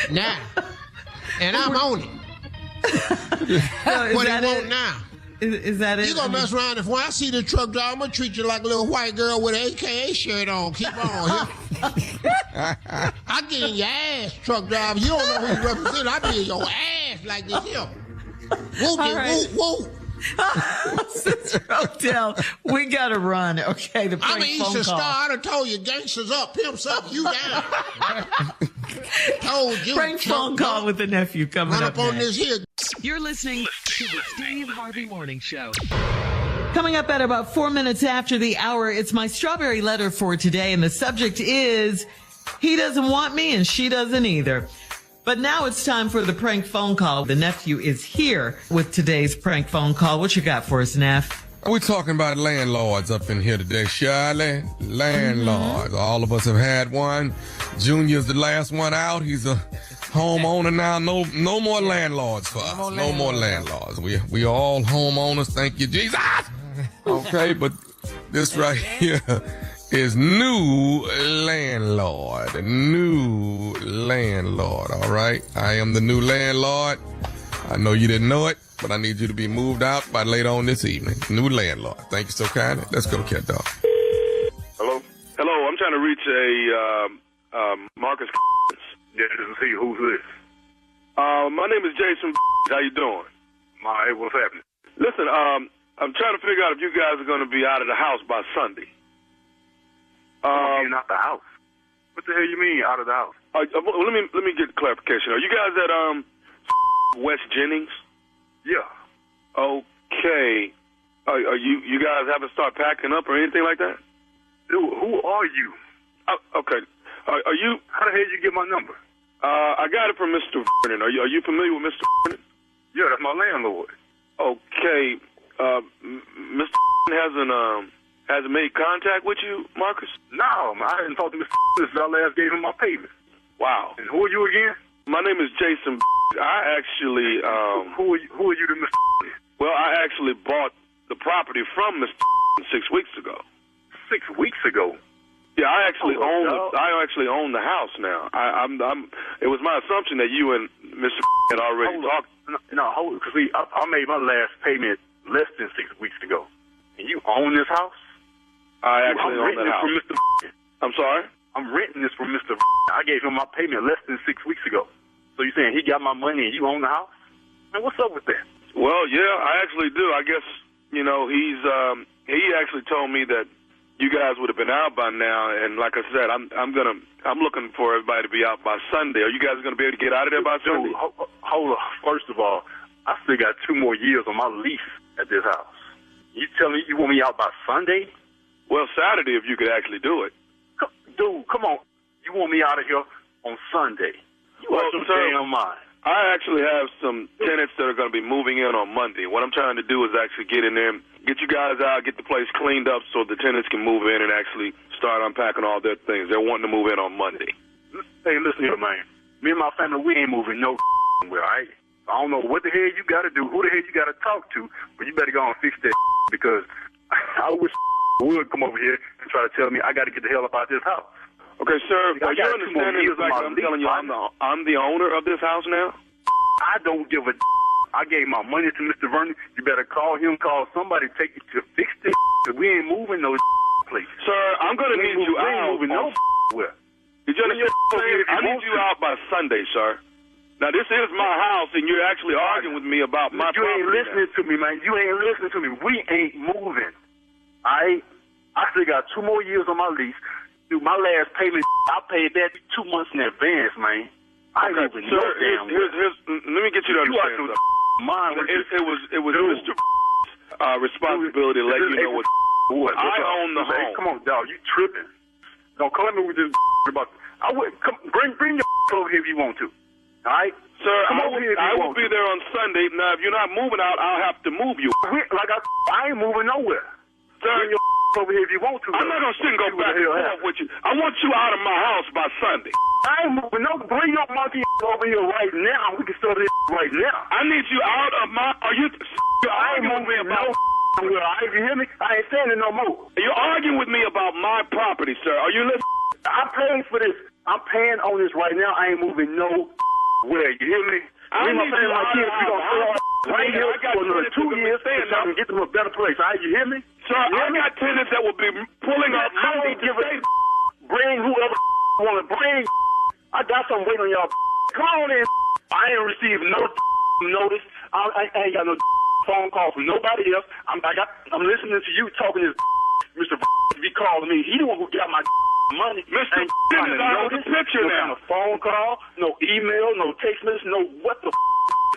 S3: Now. And I'm on it. What do you want now?
S1: Is that it?
S3: You gonna mess around if when I see the truck driver, I'm gonna treat you like a little white girl with an AKA shirt on. Keep on. I get in your ass, truck driver. You don't know who you represent. I be in your ass like this here. Whoop,
S1: right.
S3: whoop.
S1: Sister Odell, we gotta run. Okay, the prank
S3: I'm an Eastern Star. I done told you, gangsters up, pimps up, you down. Told you.
S1: Prank phone call with the nephew coming
S3: up on this here.
S9: You're listening to the Steve Harvey Morning Show.
S1: Coming up at about 4 minutes after the hour, it's my strawberry letter for today, and the subject is, he doesn't want me and she doesn't either. But now it's time for the prank phone call. The nephew is here with today's prank phone call. What you got for us, Neff?
S5: We're talking about landlords up in here today, Shirley. Landlords. All of us have had one. Junior's the last one out. He's a homeowner now. No more landlords for us. No more landlords. We all homeowners. Thank you, Jesus. Okay, but this right here is new landlord. New landlord, all right? I am the new landlord. I know you didn't know it, but I need you to be moved out by later on this evening. New landlord. Thank you so kindly. Let's go, cat dog.
S7: Hello? Hello, I'm trying to reach a Marcus.
S6: Yeah, this is he. Who's this?
S7: My name is Jason. How you doing?
S6: Hey, what's happening?
S7: Listen, I'm trying to figure out if you guys are going to be out of the house by Sunday.
S6: Being out the house? What the hell you mean out of the house?
S7: Let me get clarification. Are you guys at West Jennings?
S6: Yeah.
S7: Okay. Are you guys haven't started packing up or anything like that?
S6: Dude, who are you?
S7: Okay. Are you?
S6: How the hell did you get my number?
S7: I got it from Mr. Vernon. Are you familiar with Mr. Vernon?
S6: Yeah, that's my landlord.
S7: Okay. Mr. hasn't made contact with you, Marcus?
S6: No, man, I hadn't talked to Mr. since I last gave him my payment.
S7: Wow.
S6: And who are you again?
S7: My name is Jason. I actually
S6: Who are you to Mr.
S7: Well, I actually bought the property from Mr. 6 weeks ago.
S6: 6 weeks ago?
S7: Yeah, I actually own the house now. It was my assumption that you and Mr. had already talked.
S6: No, because I made my last payment less than 6 weeks ago. And you own this house?
S7: I actually own that house.
S6: From Mr.
S7: I'm sorry?
S6: I'm renting this from Mr. I gave him my payment less than 6 weeks ago. So you're saying he got my money and you own the house? Man, what's up with that?
S7: Well, yeah, I actually do. I guess, he actually told me that you guys would have been out by now, and like I said, I'm looking for everybody to be out by Sunday. Are you guys going to be able to get out of there by Sunday?
S6: Hold on. First of all, I still got 2 more years on my lease at this house. You telling me you want me out by Sunday?
S7: Well, Saturday if you could actually do it.
S6: Dude, come on. You want me out of here on Sunday? You out your damn mind.
S7: I actually have some tenants that are going to be moving in on Monday. What I'm trying to do is actually get in there, get you guys out, get the place cleaned up so the tenants can move in and actually start unpacking all their things. They're wanting to move in on Monday.
S6: Hey, listen here, man. Me and my family, we ain't moving nowhere, all right? I don't know what the hell you got to do, who the hell you got to talk to, but you better go and fix that because I wish would come over here and try to tell me I got to get the hell up out of this house.
S7: Okay, sir, are you understanding the fact that I'm telling you I'm the owner of this house now?
S6: I don't give a I gave my money to Mr. Vernon. You better call him, call somebody, take you to fix this. We ain't moving no place.
S7: Sir, I'm going to need you out.
S6: We ain't moving nowhere.
S7: Did you understand? I need you out by Sunday, sir. Now, this is my house, and you're actually arguing with me about my property.
S6: You ain't listening to me, man. You ain't listening to me. We ain't moving. I still got 2 more years on my lease. Dude, my last payment, I paid that 2 months in advance, man. I ain't even know damn
S7: let me get you to understand something. It was Mr. responsibility to let you know what I own the home.
S6: Come on, dog, you tripping. Don't come at me with this about. Bring your over here if you want to. All right,
S7: sir. I will be there on Sunday. Now, if you're not moving out, I'll have to move you.
S6: I ain't moving nowhere.
S7: Sir,
S6: bring your over here if you want to.
S7: I'm not gonna sit and go back and forth with you. I want you out of my house by Sunday.
S6: I ain't moving no. Bring your monkey over here right now. We can start this right now.
S7: I need you out of my. Are you?
S6: I ain't moving no. You hear me? I ain't saying it no more.
S7: You're arguing with me about my property, sir. Are you listening?
S6: I'm paying for this. I'm paying on this right now. I ain't moving nowhere. You hear me?
S7: I need you out of my house.
S6: Right here for another 2 years so I can get them a better place. All right, you hear me?
S7: Sir, I got tenants that will be pulling up money to stay.
S6: Bring whoever want to bring. I got something waiting on y'all. Come on in. I ain't received no notice. I ain't got no phone call from nobody else. I'm listening to you talking to Mr. be calling me. He the one who got my money.
S7: Mr. is out of the picture now.
S6: No kind of phone call, no email, no text message, no what the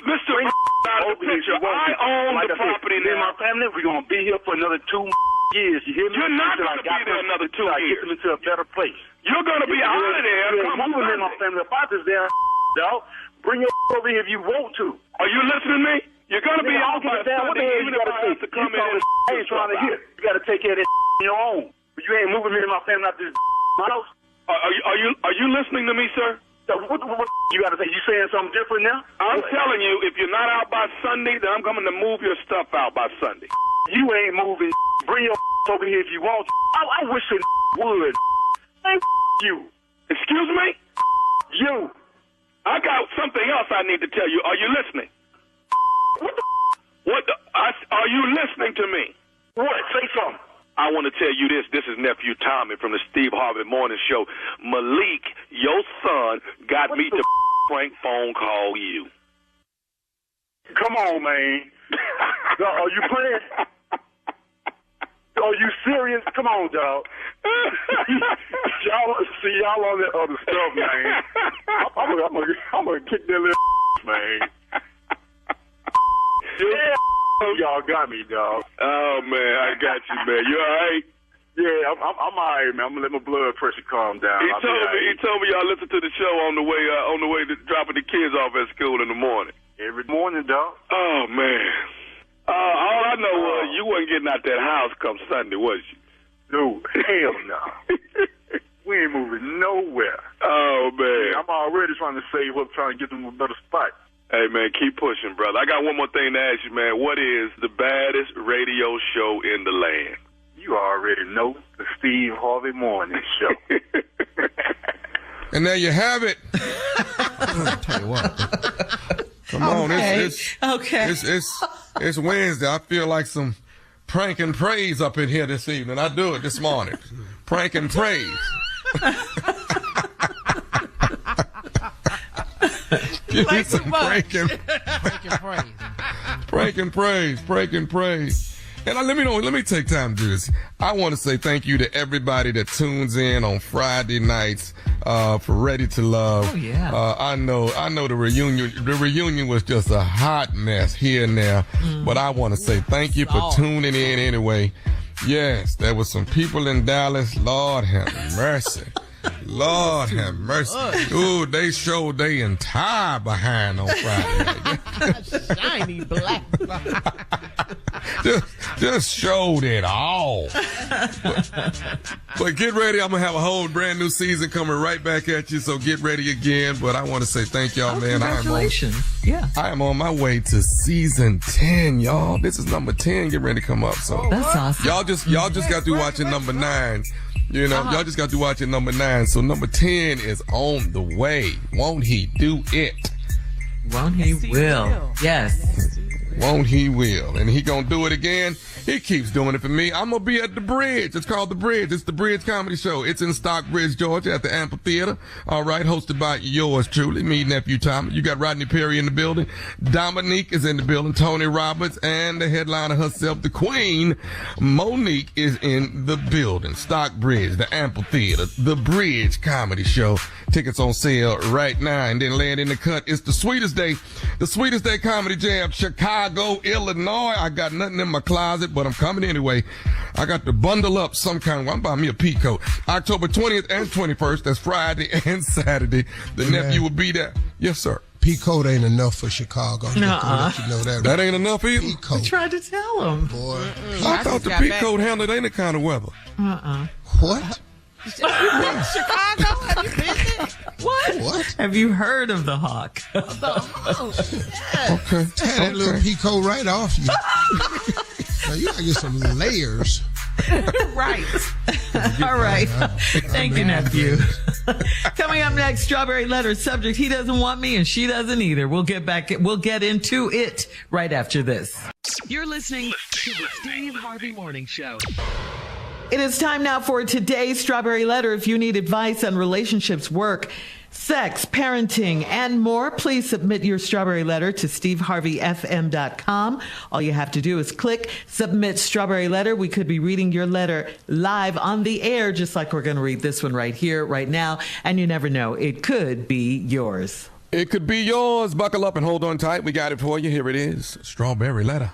S7: Mr. out of the picture. I own the property now.
S6: Me and my family, we're going to be here for another 2 years. You hear me?
S7: You're not going to be there another 2 years.
S6: I get them into a better place.
S7: You're going to be out of there.
S6: Come on, me and my family about this damn dog. Bring your over here if you want to.
S7: Are you listening to me? You're going to be out by Sunday, even if I have to come in and
S6: I ain't trying to hear. You got to take care of that on your own. But you ain't moving me and my family out this house.
S7: Are you listening to me, sir?
S6: What you got to say? You saying something different now?
S7: I'm telling you, if you're not out by Sunday, then I'm coming to move your stuff out by Sunday.
S6: You ain't moving. Bring your over here if you want. I wish a would. Man, you. Excuse me? You. I got something else I need to tell you. Are you listening? What the? Are you listening to me? What? Say something. I want to tell you this. This is nephew Tommy from the Steve Harvey Morning Show. Malik, your son, got me to prank phone call you. Come on, man. Are you playing? Are you serious? Come on, dog. y'all on that other stuff, man. I'm gonna kick that little man. Yeah. Y'all got me, dog. Oh man, I got you, man. You all right? Yeah, I'm all right, man. I'm gonna let my blood pressure calm down. He told me y'all listen to the show on the way to dropping the kids off at school in the morning. Every morning, dog. Oh man. All I know was you wasn't getting out that house come Sunday, was you? No, hell no. We ain't moving nowhere. Oh man. I'm already trying to save up, trying to get them a better spot. Hey, man, keep pushing, brother. I got one more thing to ask you, man. What is the baddest radio show in the land? You already know, the Steve Harvey Morning Show.
S5: And there you have it.
S4: I'll tell you what.
S5: Come on.
S1: Okay.
S5: It's Wednesday. I feel like some prank and praise up in here this evening. I do it this morning. Prank and praise.
S8: Like some
S5: prank and praise. And let me take time to do this. I want to say thank you to everybody that tunes in on Friday nights for Ready to Love.
S1: Oh yeah.
S5: I know the reunion was just a hot mess here and there, but I want to say thank you for tuning in anyway. Yes, there was some people in Dallas. Lord have mercy. Lord have mercy. Ooh, they showed their entire behind on Friday.
S8: Shiny black.
S5: just showed it all. But get ready. I'm going to have a whole brand new season coming right back at you. So get ready again. But I want to say thank y'all, man.
S1: Congratulations. I
S5: am on my way to season 10, y'all. This is number 10. Get ready to come up. So
S1: that's awesome.
S5: Y'all just got to watching number 9. You know, y'all just got to watch it number 9. So number 10 is on the way. Won't he do it?
S1: Won't he will. Yes.
S5: Won't he will. And he gonna do it again. He keeps doing it for me. I'm gonna be at the Bridge. It's called the Bridge. It's the Bridge Comedy Show. It's in Stockbridge, Georgia at the Amphitheater. All right. Hosted by yours truly, me, nephew Tommy. You got Rodney Perry in the building. Dominique is in the building. Tony Roberts and the headliner herself, the Queen, Monique, is in the building. Stockbridge, the Amphitheater, the Bridge Comedy Show. Tickets on sale right now. And then laying in the cut, it's the Sweetest Day Comedy Jam, Chicago, Illinois. I got nothing in my closet, but I'm coming anyway. I got to bundle up some kind of, I'm buying me a pea coat. October 20th and 21st, that's Friday and Saturday. The nephew will be there. Yes, sir.
S3: Pea coat ain't enough for Chicago.
S1: Nuh-uh.
S3: You know that.
S5: That ain't enough either?
S3: Pea coat.
S1: I tried to tell him.
S3: Boy.
S5: I thought the pea coat handled any kind of weather.
S3: What?
S8: Chicago? Have you been there?
S3: What?
S1: Have you heard of the Hawk?
S5: Okay.
S3: Tear that little pea coat right off you. Now you gotta get some layers.
S8: Right.
S1: All right. Thank you, nephew. Coming up next, Strawberry Letter subject, he doesn't want me and she doesn't either. We'll get into it right after this.
S9: You're listening to the Steve Harvey Morning Show.
S1: It is time now for today's Strawberry Letter. If you need advice on relationships, work, sex, parenting, and more, please submit your Strawberry Letter to steveharveyfm.com. All you have to do is click Submit Strawberry Letter. We could be reading your letter live on the air, just like we're going to read this one right here, right now. And you never know, it could be yours.
S5: It could be yours. Buckle up and hold on tight. We got it for you. Here it is. Strawberry Letter.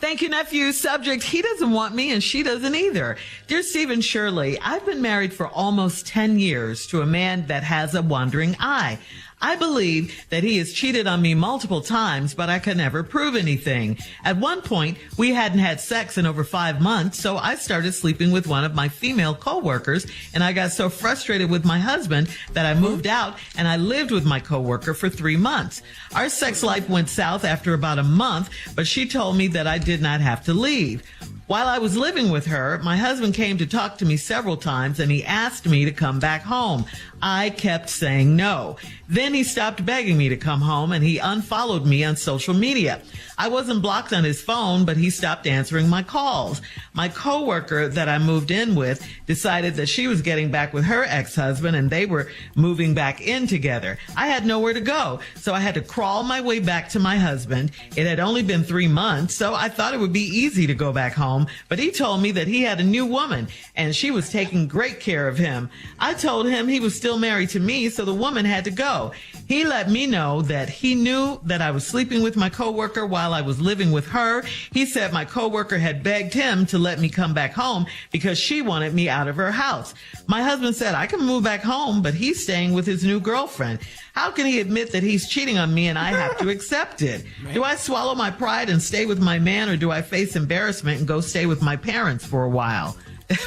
S1: Thank you, nephew. Subject, he doesn't want me and she doesn't either. Dear Steve and Shirley, I've been married for almost 10 years to a man that has a wandering eye. I believe that he has cheated on me multiple times, but I could never prove anything. At one point, we hadn't had sex in over 5 months, so I started sleeping with one of my female coworkers, and I got so frustrated with my husband that I moved out and I lived with my coworker for 3 months. Our sex life went south after about a month, but she told me that I did not have to leave. While I was living with her, my husband came to talk to me several times and he asked me to come back home. I kept saying no. Then he stopped begging me to come home and he unfollowed me on social media. I wasn't blocked on his phone, but he stopped answering my calls. My coworker that I moved in with decided that she was getting back with her ex-husband and they were moving back in together. I had nowhere to go, so I had to crawl my way back to my husband. It had only been 3 months, so I thought it would be easy to go back home, but he told me that he had a new woman and she was taking great care of him. I told him he was still married to me, so the woman had to go. He let me know that he knew that I was sleeping with my coworker while I was living with her. He said my coworker had begged him to let me come back home because she wanted me out of her house. My husband said I can move back home, but he's staying with his new girlfriend. How can he admit that he's cheating on me and I have to accept it? Do I swallow my pride and stay with my man, or do I face embarrassment and go stay with my parents for a while?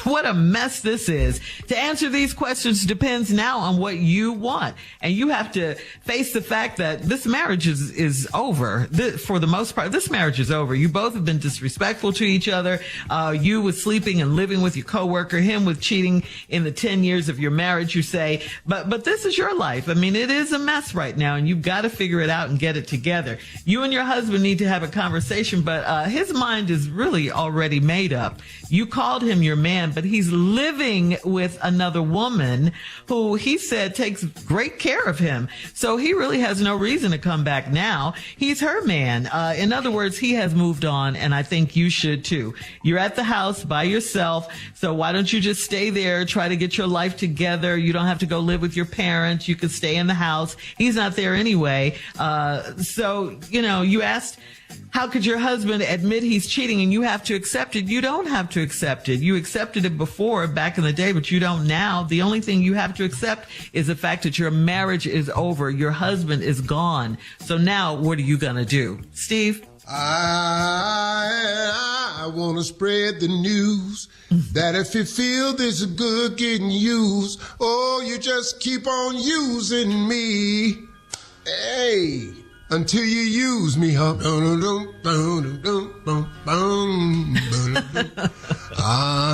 S1: What a mess this is. To answer these questions depends now on what you want. And you have to face the fact that this marriage is over. For the most part, this marriage is over. You both have been disrespectful to each other. You with sleeping and living with your coworker, him with cheating in the 10 years of your marriage, you say. But this is your life. I mean, it is a mess right now, and you've got to figure it out and get it together. You and your husband need to have a conversation, but his mind is really already made up. You called him your man, but he's living with another woman who he said takes great care of him. So he really has no reason to come back now. He's her man. In other words, he has moved on, and I think you should too. You're at the house by yourself, so why don't you just stay there, try to get your life together. You don't have to go live with your parents. You can stay in the house. He's not there anyway. So, you asked, how could your husband admit he's cheating and you have to accept it? You don't have to accept it. You accepted it before, back in the day, but you don't now. The only thing you have to accept is the fact that your marriage is over. Your husband is gone. So now what are you going to do? Steve?
S3: I want to spread the news that if you feel this is good getting used, oh, you just keep on using me. Hey. Until you use me, huh?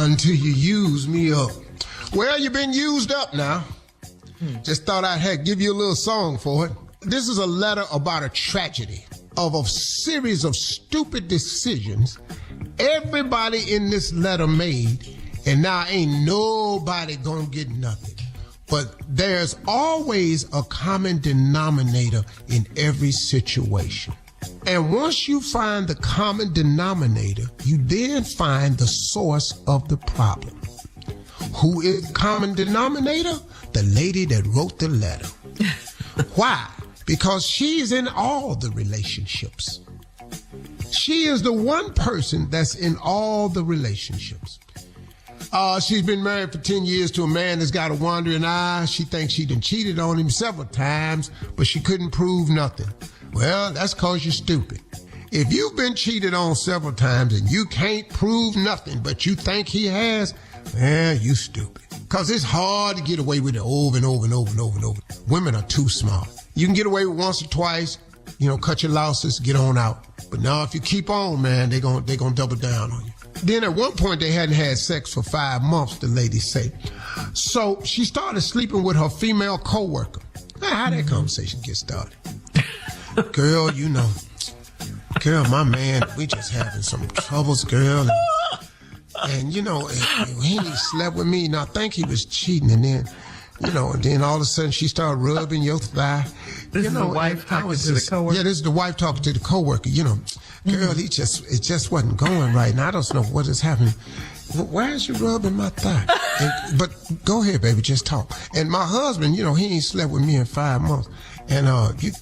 S3: Until you use me up. Well, you've been used up now. Just thought I'd give you a little song for it. This is a letter about a tragedy of a series of stupid decisions everybody in this letter made, and now ain't nobody gonna get nothing. But there's always a common denominator in every situation. And once you find the common denominator, you then find the source of the problem. Who is the common denominator? The lady that wrote the letter. Why? Because she's in all the relationships. She is the one person that's in all the relationships. She's been married for 10 years to a man that's got a wandering eye. She thinks she done cheated on him several times, but she couldn't prove nothing. Well, that's because you're stupid. If you've been cheated on several times and you can't prove nothing, but you think he has, well, you stupid. Because it's hard to get away with it over and over and over and over and over. Women are too smart. You can get away with once or twice, cut your losses, get on out. But now if you keep on, man, they're gonna double down on you. Then at one point they hadn't had sex for 5 months, the lady said. So she started sleeping with her female coworker. Now, how that conversation get started? Girl, my man, we just having some troubles, girl. And he ain't slept with me. And I think he was cheating. And then, and then all of a sudden she started rubbing your thigh.
S1: This is the wife talking to the coworker?
S3: Yeah, this is the wife talking to the coworker, Girl, it just wasn't going right. And I don't know what is happening. Why is you rubbing my thigh? But go ahead, baby, just talk. And my husband, he ain't slept with me in 5 months. And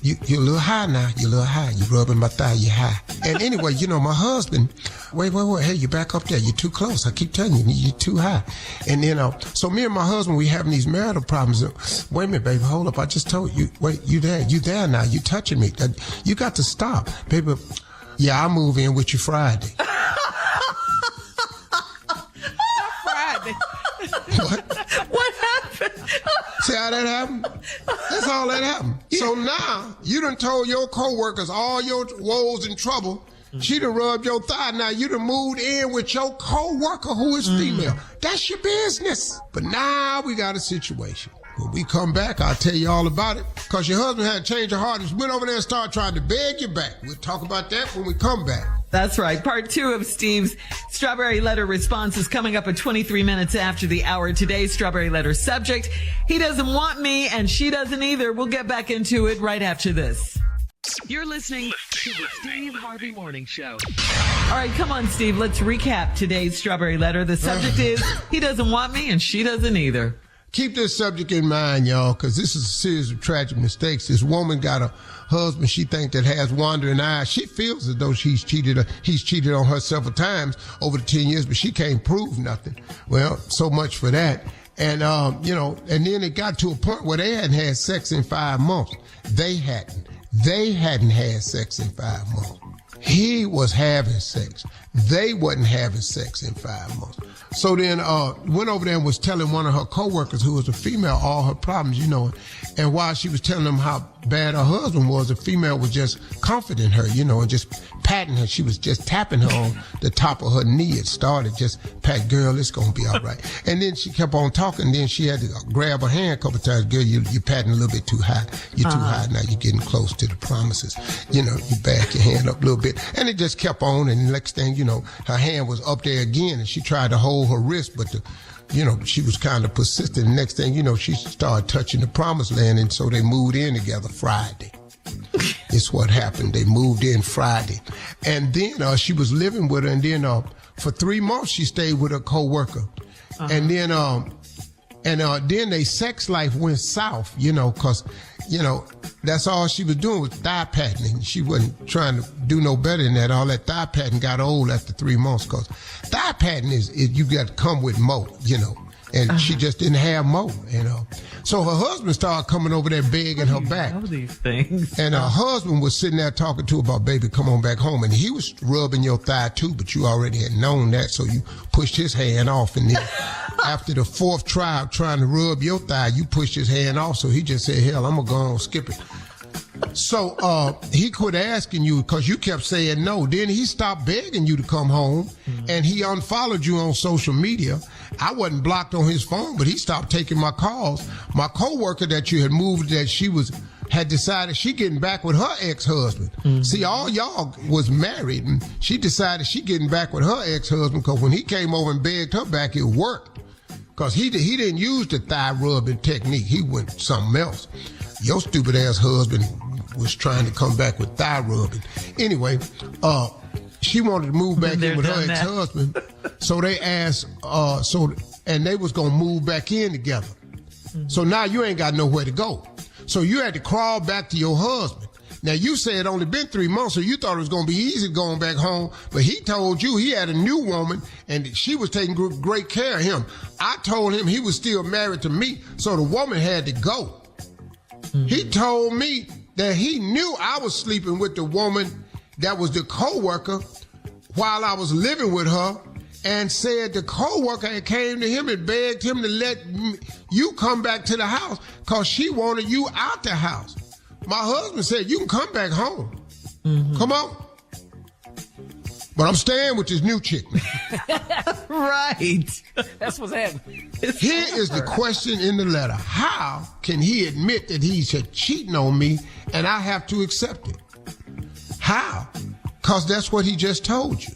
S3: you're a little high now. You're a little high. You rubbing my thigh, you're high. And anyway, my husband, wait. Hey, you back up there. You're too close. I keep telling you, you're too high. And so me and my husband, we having these marital problems. Wait a minute, baby, hold up. I just told you. Wait, you there now. You touching me. You got to stop, baby. Yeah, I'll move in with you Friday.
S8: Friday.
S3: What happened? See how that happened? That's all that happened. Yeah. So now you done told your coworkers all your woes and trouble. She done rubbed your thigh. Now you done moved in with your co-worker who is female. That's your business. But now we got a situation. When we come back, I'll tell you all about it. Because your husband had to change your heart and went over there and started trying to beg you back. We'll talk about that when we come back.
S1: That's right. Part 2 of Steve's Strawberry Letter response is coming up at 23 minutes after the hour. Today's Strawberry Letter subject: he doesn't want me and she doesn't either. We'll get back into it right after this.
S9: You're listening to the Steve Harvey Morning Show.
S1: All right, come on, Steve. Let's recap today's Strawberry Letter. The subject is: he doesn't want me and she doesn't either.
S3: Keep this subject in mind, y'all, because this is a series of tragic mistakes. This woman got a husband she thinks that has wandering eyes. She feels as though he's cheated on her several times over the 10 years, but she can't prove nothing. Well, so much for that. And, and then it got to a point where they hadn't had sex in 5 months. They hadn't had sex in 5 months. He was having sex. They wasn't having sex in 5 months. So then went over there and was telling one of her coworkers, who was a female, all her problems, And while she was telling them how bad her husband was, the female was just comforting her, and just patting her. She was just tapping her on the top of her knee. It started just, pat, girl, it's going to be all right. And then she kept on talking. Then she had to grab her hand a couple of times. Girl, you're patting a little bit too high. You're too high now. You're getting close to the promises. You back your hand up a little bit. And it just kept on. And the next thing, her hand was up there again. And she tried to hold her wrist, but she was kind of persistent. The next thing, she started touching the promised land, and so they moved in together Friday. It's what happened. They moved in Friday. And then she was living with her, and then for 3 months she stayed with her co-worker. And then then their sex life went south, because, that's all she was doing was thigh patting. She wasn't trying to do no better than that. All that thigh patting got old after 3 months, because thigh patting is you got to come with more, and she just didn't have more, So her husband started coming over there begging her back.
S1: Know these things.
S3: And her husband was sitting there talking to her about, baby, come on back home. And he was rubbing your thigh too, but you already had known that, so you pushed his hand off. And then after the 4th try of trying to rub your thigh, you pushed his hand off. So he just said, hell, I'm going to go on and skip it. So he quit asking you because you kept saying no. Then he stopped begging you to come home, and he unfollowed you on social media. I wasn't blocked on his phone, but he stopped taking my calls. My coworker that you had moved, that she had decided she getting back with her ex-husband. See, all y'all was married, and she decided she getting back with her ex-husband because when he came over and begged her back, it worked. Because he didn't use the thigh rubbing technique. He went something else. Your stupid ass husband was trying to come back with thigh rubbing. Anyway, she wanted to move back in with her ex-husband. So they asked, and they was going to move back in together. So now you ain't got nowhere to go. So you had to crawl back to your husband. Now you said it only been 3 months, so you thought it was going to be easy going back home. But he told you he had a new woman and she was taking great care of him. I told him he was still married to me, so the woman had to go. He told me that he knew I was sleeping with the woman that was the co-worker while I was living with her, and said the co-worker came to him and begged him to let you come back to the house because she wanted you out the house. My husband said, you can come back home. Come on. But I'm staying with this new chick.
S1: Right.
S4: That's what's happening.
S3: Here is the question in the letter. How can he admit that he's cheating on me and I have to accept it? How? Because that's what he just told you.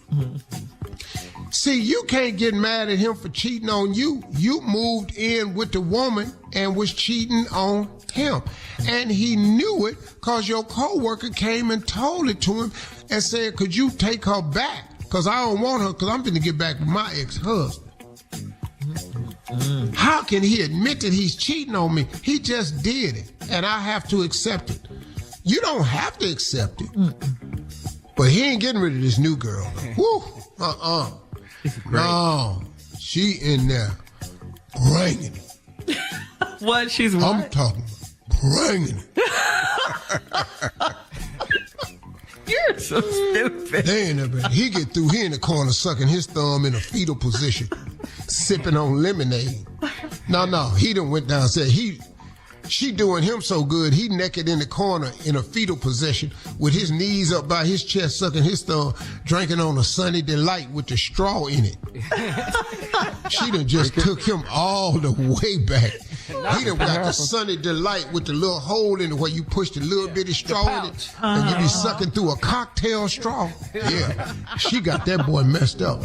S3: See, you can't get mad at him for cheating on you. You moved in with the woman and was cheating on him. And he knew it because your coworker came and told it to him and said, could you take her back? Because I don't want her, because I'm going to get back with my ex-husband. How can he admit that he's cheating on me? He just did it, and I have to accept it. You don't have to accept it. But he ain't getting rid of this new girl. Woo! No, she in there bringing it.
S1: What? She's what?
S3: I'm talking about bringing it.
S1: You're so stupid.
S3: They in there, he get through, he in the corner sucking his thumb in a fetal position, sipping on lemonade. No, he done went down and said She doing him so good, he naked in the corner in a fetal position with his knees up by his chest, sucking his thumb, drinking on a Sunny Delight with the straw in it. She done just took him all the way back. He done got the Sunny Delight with the little hole in it where you push the little bitty straw in it and you be sucking through a cocktail straw. Yeah, she got that boy messed up.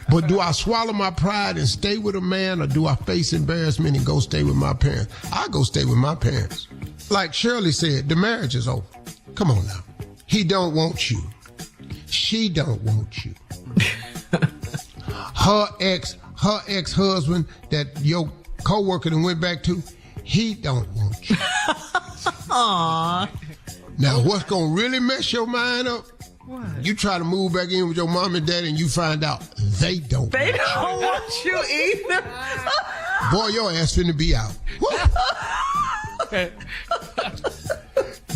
S3: But do I swallow my pride and stay with a man, or do I face embarrassment and go stay with my parents? I go stay with my parents. Like Shirley said, the marriage is over. Come on now. He don't want you. She don't want you. Her ex-husband that your co-worker that went back to, he don't want you.
S1: Aww.
S3: Now, what's going to really mess your mind up?
S1: What?
S3: You try to move back in with your mom and dad and you find out they don't
S1: want you either.
S3: Boy, your ass finna be out.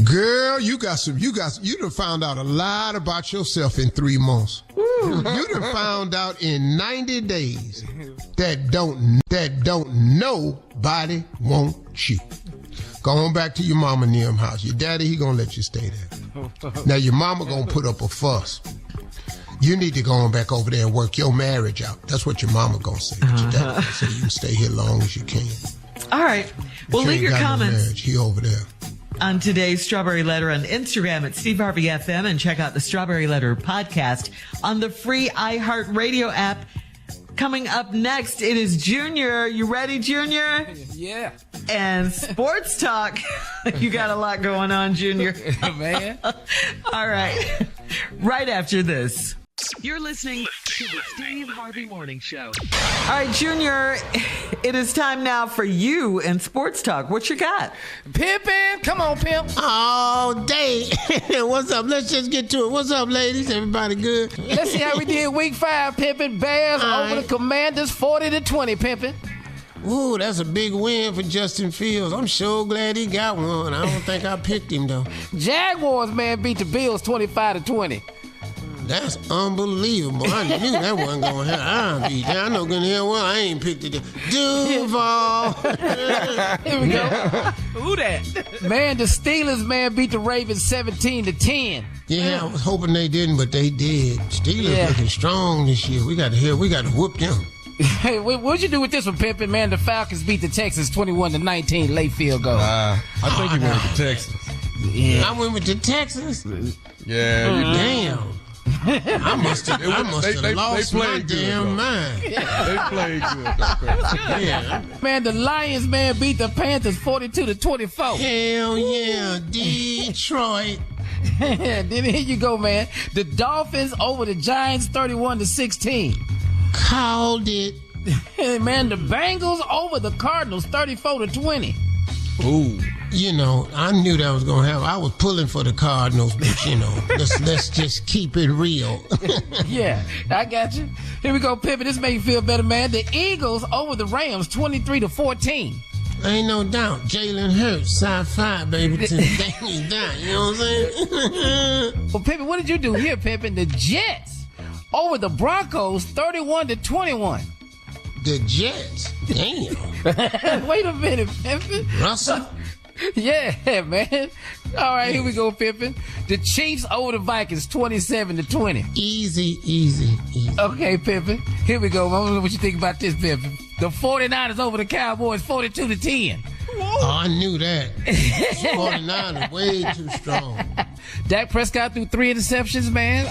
S3: Girl, you done found out a lot about yourself in 3 months. You done found out in 90 days that don't nobody want you. Go on back to your mama and them house. Your daddy, he gonna let you stay there. Now your mama gonna put up a fuss. You need to go on back over there and work your marriage out. That's what your mama gonna say. But your daddy gonna say you can stay here long as you can.
S1: All right. Well, leave your comments.
S3: No marriage. He over there.
S1: On today's Strawberry Letter on Instagram at Steve Harvey FM, and check out the Strawberry Letter podcast on the free iHeartRadio app. Coming up next, it is Junior. You ready, Junior?
S4: Yeah.
S1: And Sports Talk. You got a lot going on, Junior.
S4: Man.
S1: All right. Right after this.
S9: You're listening to the Steve Harvey Morning Show.
S1: All right, Junior, it is time now for you and Sports Talk. What you got?
S4: Pimpin', come on, Pimp.
S3: All day. What's up? Let's just get to it. What's up, ladies? Everybody good?
S4: Let's see how we did week 5, Pimpin'. Bears over the Commanders, 40-20, Pimpin'.
S3: Ooh, that's a big win for Justin Fields. I'm so glad he got one. I don't think I picked him, though.
S4: Jaguars, man, beat the Bills 25-20.
S3: That's unbelievable. I knew that wasn't going to happen. I know good hell well I ain't picked it. Duval.
S4: Here we go.
S8: Who that?
S4: Man, the Steelers, man, beat the Ravens 17-10.
S3: Yeah, I was hoping they didn't, but they did. Steelers looking strong this year. We got to whoop them.
S4: Hey, what'd you do with this one, Pimpin'? Man, the Falcons beat the Texans 21-19, late field goal.
S5: I think you went with the Texans.
S3: Yeah. I went with the Texans?
S5: Yeah. You
S3: Damn. I must have lost my damn mind.
S5: They played good.
S3: Yeah.
S4: Man, the Lions, man, beat the Panthers 42-24.
S3: Hell yeah, Detroit.
S4: Then here you go, man. The Dolphins over the Giants 31-16.
S3: Called it.
S4: Man, the Bengals over the Cardinals 34-20.
S5: Ooh.
S3: You know, I knew that was going to happen. I was pulling for the Cardinals, but, you know, let's just keep it real.
S4: Yeah, I got you. Here we go, Pimpin'. This make you feel better, man. The Eagles over the Rams 23-14.
S3: Ain't no doubt. Jalen Hurts, sci-fi, baby, till the day he die. You know what I'm saying?
S4: Well, Pimpin', what did you do here, Pimpin'? The Jets over the Broncos 31-21.
S3: The Jets? Damn.
S4: Wait a minute, Pimpin'.
S3: Russell?
S4: Yeah, man. All right, here we go, Pimpin'. The Chiefs over the Vikings 27-20.
S3: Easy.
S4: Okay, Pimpin'. Here we go. I don't know what you think about this, Pimpin'. The 49ers over the Cowboys 42-10.
S3: Oh, I knew that. 49ers way too strong.
S4: Dak Prescott threw 3 interceptions, man.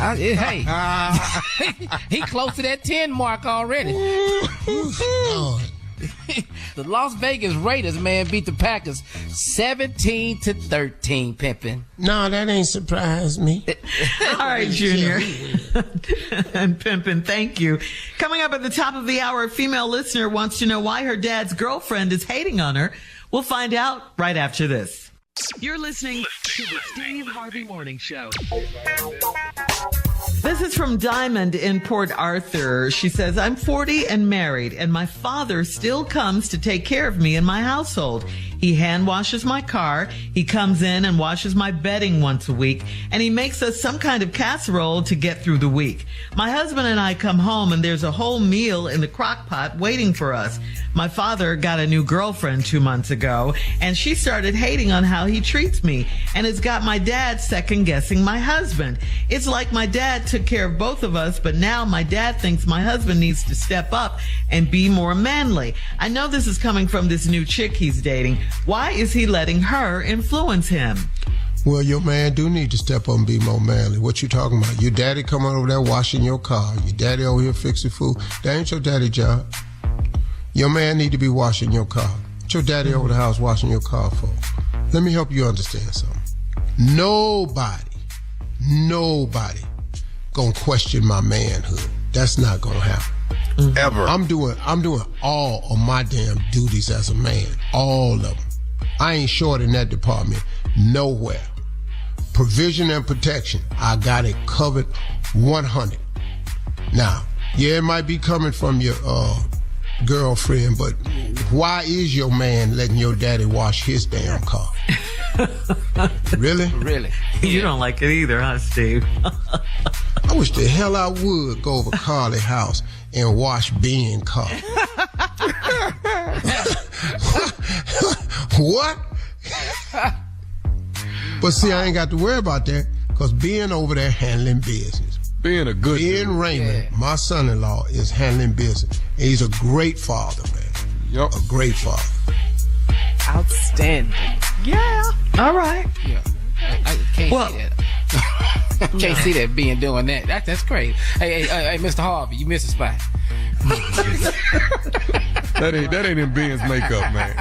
S4: He close to that 10 mark already.
S3: Lord.
S4: The Las Vegas Raiders, man, beat the Packers 17-13, Pimpin'.
S3: No, that ain't surprised me.
S1: All right, Junior. And Pimpin', thank you. Coming up at the top of the hour, a female listener wants to know why her dad's girlfriend is hating on her. We'll find out right after this.
S9: You're listening to the Steve Harvey Morning Show.
S1: This is from Diamond in Port Arthur. She says, I'm 40 and married, and my father still comes to take care of me in my household. He hand washes my car. He comes in and washes my bedding once a week. And he makes us some kind of casserole to get through the week. My husband and I come home and there's a whole meal in the crock pot waiting for us. My father got a new girlfriend 2 months ago, and she started hating on how he treats me. And it's got my dad second guessing my husband. It's like my dad took care of both of us, but now my dad thinks my husband needs to step up and be more manly. I know this is coming from this new chick he's dating. Why is he letting her influence him?
S3: Well, your man do need to step up and be more manly. What you talking about? Your daddy coming over there washing your car. Your daddy over here fixing food. That ain't your daddy's job. Your man need to be washing your car. What your daddy over the house washing your car for? Let me help you understand something. Nobody gonna question my manhood. That's not gonna happen.
S5: Ever.
S3: I'm doing all of my damn duties as a man. All of them. I ain't short in that department nowhere. Provision and protection, I got it covered 100. Now, yeah, it might be coming from your girlfriend, but why is your man letting your daddy wash his damn car? Really?
S4: Really?
S1: You don't like it either, huh, Steve?
S3: I wish the hell I would go over Carly's house and wash Ben's car. What? But see, I ain't got to worry about that because Ben over there handling business.
S5: Being a good
S3: Ben Raymond, my son-in-law, is handling business. And he's a great father, man.
S5: Yep.
S3: A great father.
S8: Outstanding. Yeah.
S1: All right.
S4: Yeah. I can't see that. Can't see that being doing that. That's crazy. Hey, Mr. Harvey, you missed a spot.
S5: That ain't in Ben's makeup, man.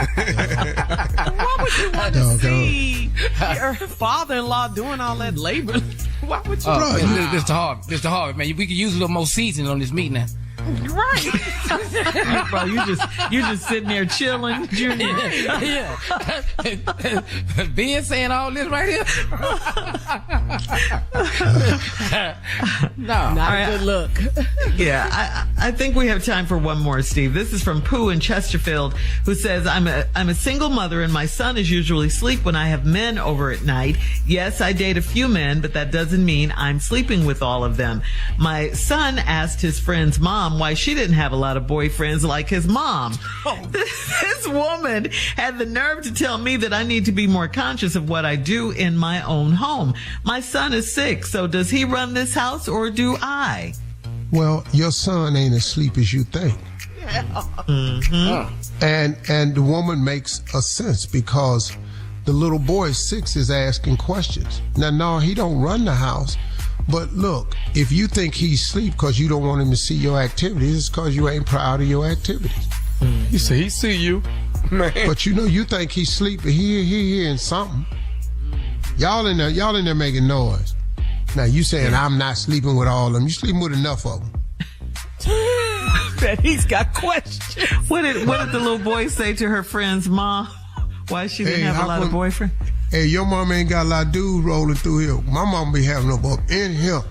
S8: Why would you want to see your father-in-law doing all that labor? Why would you?
S4: Mr. Harvey, man, we could use a little more seasoning on this meat now.
S8: Right.
S1: Bro, you just sitting there chilling, Junior.
S4: Yeah. Ben saying all this right here. No,
S8: not a good look.
S1: Yeah, I think we have time for one more, Steve. This is from Pooh in Chesterfield, who says, I'm a single mother and my son is usually asleep when I have men over at night. Yes, I date a few men, but that doesn't mean I'm sleeping with all of them. My son asked his friend's mom why she didn't have a lot of boyfriends like his mom. This woman had the nerve to tell me that I need to be more conscious of what I do in my own home. My son is 6, so does he run this house or do I?
S3: Well, your son ain't as asleep as you think.
S8: Yeah.
S1: Mm-hmm.
S3: And the woman makes a sense because the little boy 6 is asking questions. Now, no, he don't run the house. But look, if you think he's asleep because you don't want him to see your activities, it's because you ain't proud of your activities.
S5: You say he see you, man.
S3: But you think he's asleep, he hearing something. Y'all in there making noise. Now you saying I'm not sleeping with all of them. You sleeping with enough of them.
S8: Bet he's got questions.
S1: What did the little boy say to her friend's mom? Why she didn't have a lot of boyfriends?
S3: Hey, your mom ain't got a lot of dudes rolling through here. My mom be having them up in here.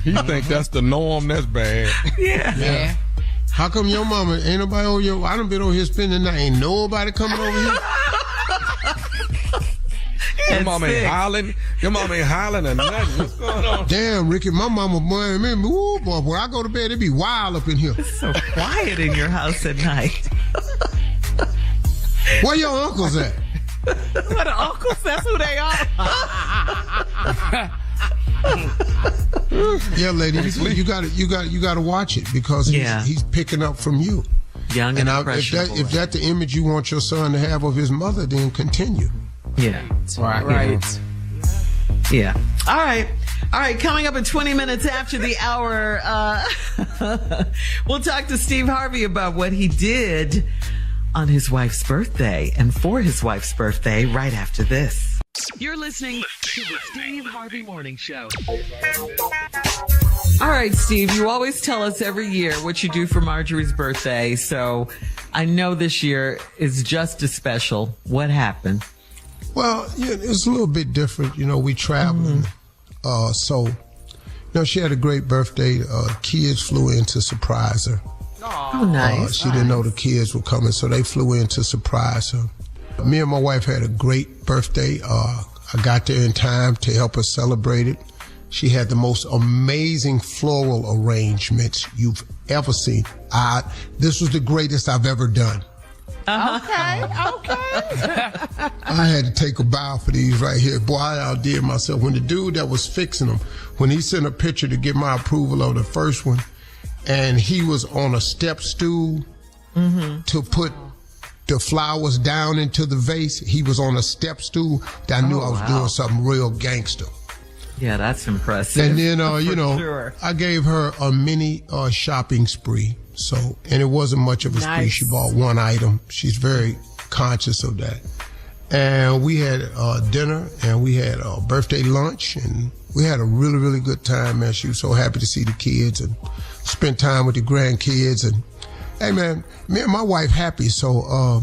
S5: He think that's the norm. That's bad.
S1: Yeah.
S3: How come your mama ain't nobody over here? I done been over here spending the night. Ain't nobody coming over here.
S5: Your mama ain't hollering. Your mama ain't hollering or nothing. What's going on?
S3: Damn, Ricky, my mama, boy, when I go to bed, it be wild up in here.
S1: It's so quiet in your house at night.
S3: Where your uncles at?
S8: What the uncles? That's who they are.
S3: Yeah, lady, you got to watch it because he's picking up from you.
S1: Young and impressionable.
S3: If that's the image you want your son to have of his mother, then continue.
S1: Yeah.
S8: Right.
S1: Yeah. All right. Coming up at 20 minutes after the hour, we'll talk to Steve Harvey about what he did on his wife's birthday and for his wife's birthday right after this.
S9: You're listening to the Steve Harvey Morning Show.
S1: All right, Steve, you always tell us every year what you do for Marjorie's birthday. So I know this year is just as special. What happened?
S3: Well, yeah, it's a little bit different. We traveling. So she had a great birthday. Kids flew in to surprise her.
S1: Oh, nice.
S3: She didn't know the kids were coming, so they flew in to surprise her. Me and my wife had a great birthday. I got there in time to help her celebrate it. She had the most amazing floral arrangements you've ever seen. This was the greatest I've ever done.
S8: Okay.
S3: I had to take a bow for these right here. Boy, I outdid myself. When the dude that was fixing them, when he sent a picture to get my approval of the first one, and he was on a step stool to put the flowers down into the vase, he was on a step stool. I knew I was doing something real gangster.
S1: Yeah, that's impressive.
S3: And then,
S1: sure.
S3: I gave her a mini shopping spree. So, and it wasn't much of a spree. She bought one item. She's very conscious of that. And we had dinner, and we had a birthday lunch, and we had a really, really good time, man. She was so happy to see the kids and spend time with the grandkids. And, hey, man, me and my wife happy. So,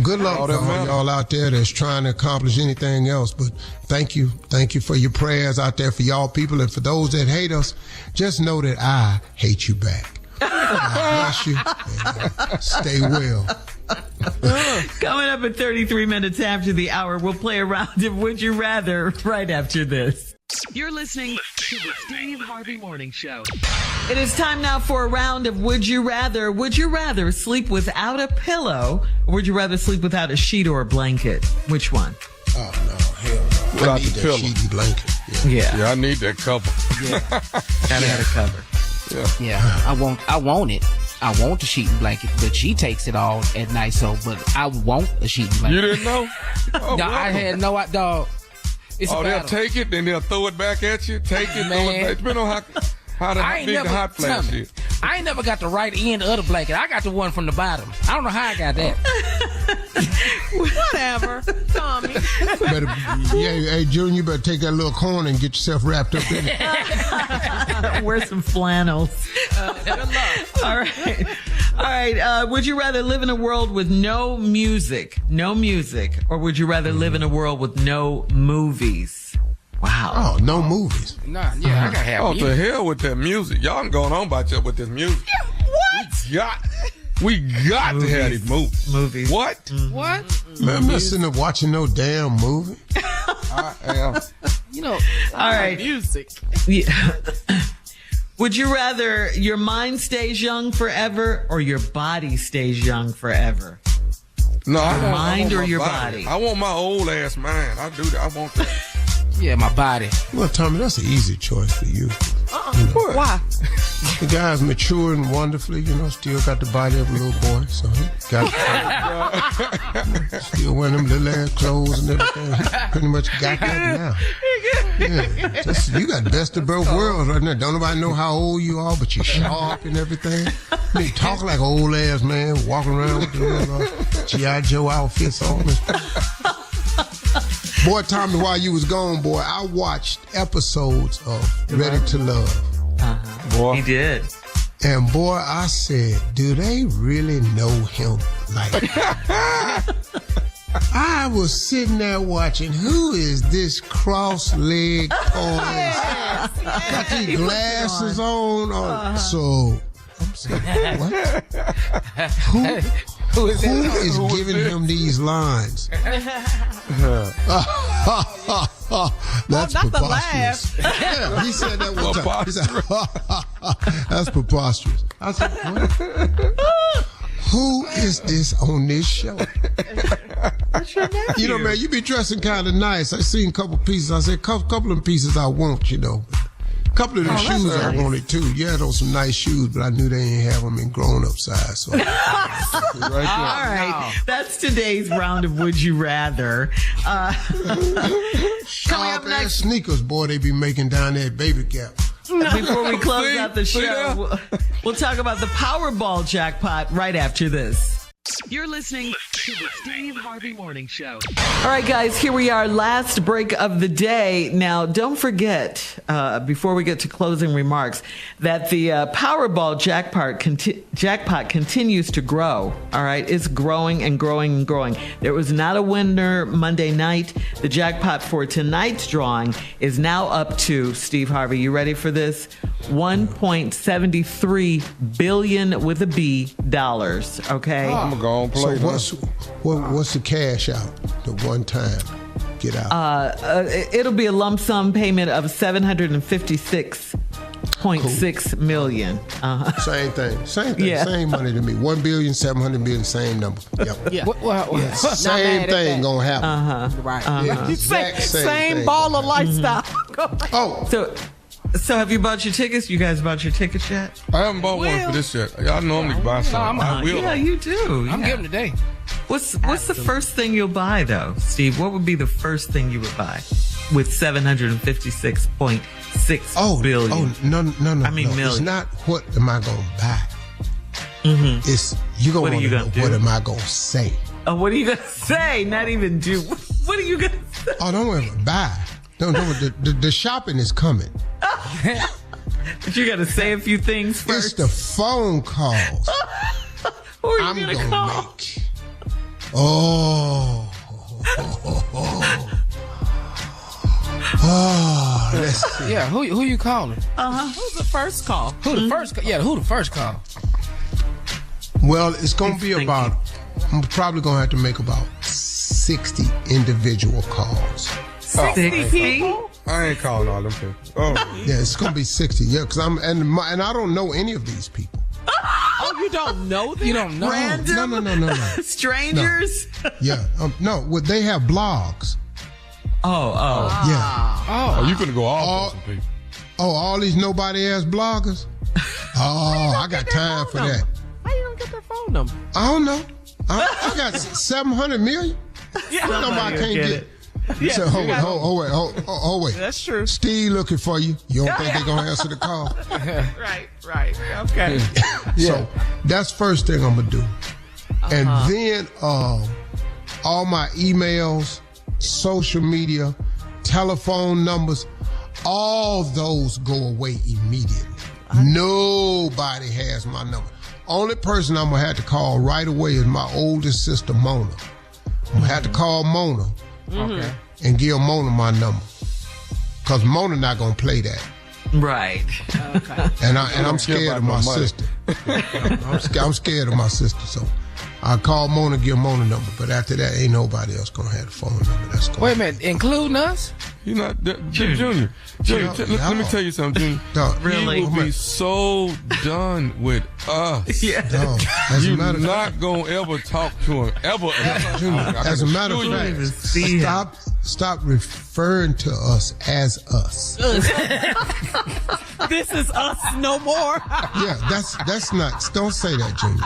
S3: good luck to all y'all out there that's trying to accomplish anything else. But thank you. Thank you for your prayers out there for y'all people. And for those that hate us, just know that I hate you back. God bless you. Stay well.
S1: Coming up at 33 minutes after the hour, we'll play a round of Would You Rather right after this.
S9: You're listening to the Steve Harvey Morning Show.
S1: It is time now for a round of Would You Rather. Would you rather sleep without a pillow, or would you rather sleep without a sheet or a blanket? Which one?
S3: Oh, no. Hell no.
S5: Without
S3: I need
S5: the
S3: that
S5: pillow.
S3: sheety blanket.
S1: Yeah.
S5: I need that cover.
S1: Gotta have a cover.
S4: Yeah, I want it. I want the sheet and blanket, but she takes it all at night. So, but I want a sheet and blanket.
S5: You didn't know? Oh,
S4: No, I had no dog. It's a
S5: they'll
S4: battle.
S5: take it, then they'll throw it back at you. Take it, throw it back. Depending on how big the hot flash is.
S4: I ain't never got the right end of the blanket. I got the one from the bottom. I don't know how I got that.
S8: Whatever, Tommy.
S3: Hey, Junior, you better take that little corn and get yourself wrapped up in it.
S1: Wear some flannels. All right. Would you rather live in a world with no music, or would you rather live in a world with no movies? Wow.
S3: Oh, no movies.
S4: Nah, yeah, I gotta have
S5: Oh,
S4: music.
S5: to hell with that music. Y'all ain't going on about you with this music. We got to have these movies. What?
S8: What?
S3: Man, I'm not sitting there watching no damn movie.
S5: I am.
S1: All right.
S8: Music.
S1: Yeah. Would you rather your mind stays young forever or your body stays young forever?
S5: No, I
S1: Your
S5: want
S1: mind or
S5: my
S1: your body?
S5: I want my old ass mind. I do that. I want that.
S4: Yeah, my body.
S3: Well, Tommy, that's an easy choice for you.
S8: Why?
S3: The guy's maturing wonderfully, still got the body of a little boy, so he got still wearing them little ass clothes and everything. He pretty much got that now. Yeah, you got the best of both worlds right now. Don't nobody know how old you are, but you're sharp and everything. You talk like an old ass man, walking around with the little G.I. Joe outfits on and stuff. Boy, Tommy, while you was gone, boy, I watched episodes of Ready to Love.
S5: Boy.
S1: He did.
S3: And boy, I said, do they really know him like that? I was sitting there watching, who is this cross-legged poise? Got these glasses on. So, I'm saying, what? Who is giving him these lines? That's
S8: not the
S3: preposterous. Yeah, he said that one time. He said, that's preposterous. I said, what? Who is this on this show? You know, man, you be dressing kind of nice. I seen a couple pieces. I said, couple of pieces I want, A couple of the shoes I wanted too. You had on some nice shoes, but I knew they ain't have them in grown-up size. So.
S1: All right. That's today's round of Would You Rather. Coming up next.
S3: Sneakers, boy, they be making down there at Baby Gap.
S1: Before we close out the show, we'll talk about the Powerball jackpot right after this.
S9: You're listening to the Steve Harvey Morning Show.
S1: All right, guys, here we are, last break of the day. Now, don't forget, before we get to closing remarks, that the Powerball jackpot continues to grow. All right, it's growing and growing and growing. There was not a winner Monday night. The jackpot for tonight's drawing is now up to, Steve Harvey, you ready for this? $1.73 billion with a B dollars. Okay.
S5: I'm gonna go on play.
S3: So what's the cash out? The one time get out.
S1: It'll be a lump sum payment of $756.6 million.
S3: Same thing.
S1: Yeah.
S3: Same money to me. $1 billion, $700 million, same number. Yep.
S8: Yeah.
S3: Same thing gonna happen.
S8: Right.
S3: Exact
S8: Same
S3: thing.
S8: baller lifestyle.
S3: Oh,
S1: So have you bought your tickets? You guys bought your tickets yet?
S5: I haven't bought one for this yet. I normally buy some. I will.
S1: Yeah, you do.
S4: I'm giving today.
S1: What's the first thing you'll buy though, Steve? What would be the first thing you would buy with $756.6 billion?
S3: Oh, no.
S1: I mean,
S3: no.
S1: million.
S3: It's not what am I gonna buy. It's
S1: What are you
S3: know
S1: gonna do?
S3: what am I gonna say.
S1: Oh, what are you gonna say? Not even do. What are you gonna say?
S3: Oh, don't worry about buy. No, the shopping is coming.
S1: But you gotta say a few things first.
S3: It's the phone calls
S1: Who are you
S3: I'm
S1: gonna
S3: gonna
S1: call?
S3: make. Oh, let's see.
S4: Yeah, who you calling?
S8: Who's the first call?
S4: Who the first? Yeah, who the first call?
S3: Well, it's gonna be
S1: Thank
S3: about. I'm probably gonna have to make about 60 individual calls.
S8: 60 people?
S5: I ain't calling all them people. Oh,
S3: Yeah, it's gonna be 60. Yeah, because and I don't know any of these people.
S8: Oh, you don't know them?
S4: You don't know.
S1: Random?
S3: No.
S1: Strangers?
S3: Yeah, no. Well, they have blogs.
S1: Oh.
S3: Yeah.
S5: oh, you finna go off on some people.
S3: Oh, all these nobody ass bloggers. Oh, I got time for that.
S8: How you gonna get their phone number?
S3: I don't know. I got 700 million. Nobody can't get it. So, hold wait.
S8: That's true.
S3: Steve looking for you. You don't think they're gonna answer the call?
S8: Right. Okay.
S3: So that's first thing I'm gonna do, and then all my emails, social media, telephone numbers, all those go away immediately. Nobody has my number. Only person I'm gonna have to call right away is my oldest sister Mona. I'm gonna have to call Mona.
S4: Okay.
S3: And give Mona my number, cause Mona not gonna play that.
S1: Right.
S8: Okay.
S3: And I'm scared of my sister. I'm scared of my sister, so I call Mona, give Mona number. But after that, ain't nobody else gonna have the phone number. That's going.
S4: Wait a minute, including us?
S5: You not Junior. Let me tell you something, Junior.
S3: Dog,
S1: Really?
S5: You will be so done with us.
S1: Yeah.
S3: dog, as a
S5: You're
S3: matter of fact,
S5: not gonna ever talk to him ever.
S3: as a matter of
S1: I don't even
S3: fact,
S1: see him.
S3: stop referring to us as us.
S8: This is us no more.
S3: Yeah, that's not. Don't say that, Junior.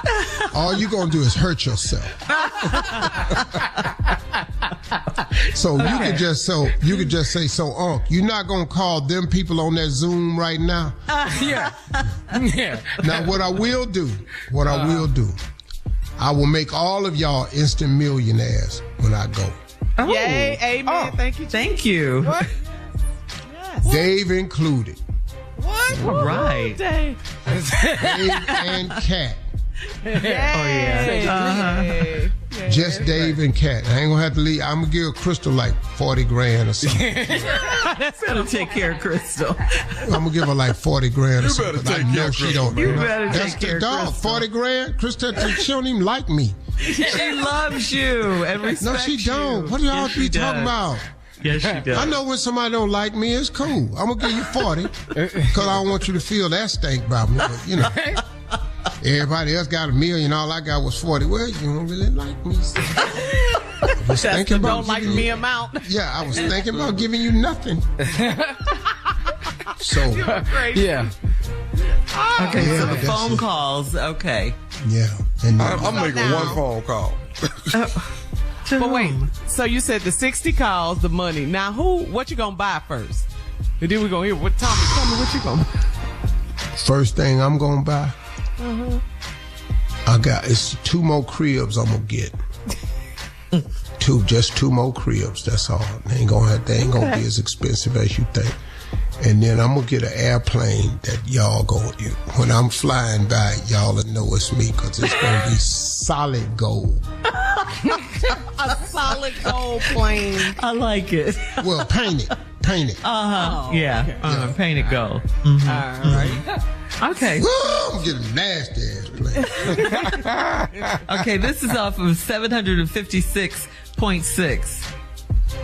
S3: All you gonna do is hurt yourself. So you could just say, so Unc, you're not gonna call them people on that Zoom right now.
S4: Yeah.
S3: Now what I will do, I will make all of y'all instant millionaires when I go.
S1: Oh.
S8: Yay, amen. Thank you.
S1: Thank you.
S8: What?
S3: Dave included.
S8: What?
S1: All right.
S8: Dave.
S3: Dave and Kat.
S8: Yay.
S3: Just Dave and Kat. I ain't gonna have to leave. I'm gonna give Crystal like 40 grand or something.
S1: That's gonna take care of Crystal.
S3: I'm gonna give her like 40 grand or something.
S5: better take
S3: I
S5: care
S3: know
S5: of
S3: she
S5: Crystal,
S3: don't.
S1: You better
S3: That's
S1: take care
S3: the
S1: of
S3: dog.
S1: Crystal.
S3: 40 grand. Crystal, she don't even like me.
S1: She loves you and respects
S3: No, she don't.
S1: you.
S3: What do y'all
S1: Yes, she
S3: be talking
S1: does.
S3: about?
S1: Yes, she does.
S3: I know when somebody don't like me, it's cool. I'm gonna give you 40 because I don't want you to feel that stink about me. But, you know, everybody else got $1 million. All I got was 40. Well, you don't really like me. So. I was thinking about
S8: Don't like
S3: giving
S8: me
S3: you-
S8: amount.
S3: Yeah, I was thinking about giving you nothing. So
S4: Yeah.
S1: Okay,
S3: Yeah,
S1: so the
S3: that's
S1: phone
S3: it.
S1: calls. Okay.
S3: yeah, and
S5: I'm making
S8: now-
S5: one phone call.
S8: But wait, so you said the 60 calls, the money. Now what you gonna buy first? And then we gonna hear what tell me what you gonna buy.
S3: first thing I'm gonna buy, it's 2 more cribs I'm gonna get. Just 2 more cribs. That's all. They ain't gonna be as expensive as you think. And then I'm gonna get an airplane that y'all when I'm flying by, y'all will know it's me because it's gonna be solid gold.
S8: A solid gold plane.
S1: I like it.
S3: Well, painted. paint it.
S1: Yeah. Paint it gold.
S8: All right.
S1: Okay.
S3: I'm getting nasty ass play.
S1: Okay, this is off of 756.6.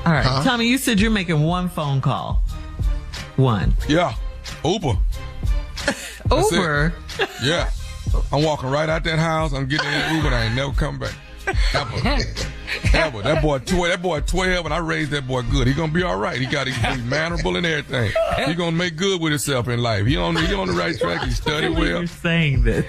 S1: All right. Tommy, you said you're making one phone call. One.
S5: Yeah. Uber.
S1: Uber?
S5: Yeah. I'm walking right out that house. I'm getting in that Uber and I ain't never come back. Ever. That boy 12, and I raised that boy good. He gonna be all right. He's mannerable and everything. He gonna make good with himself in life. He on the right track. He studied well.
S1: You're saying this.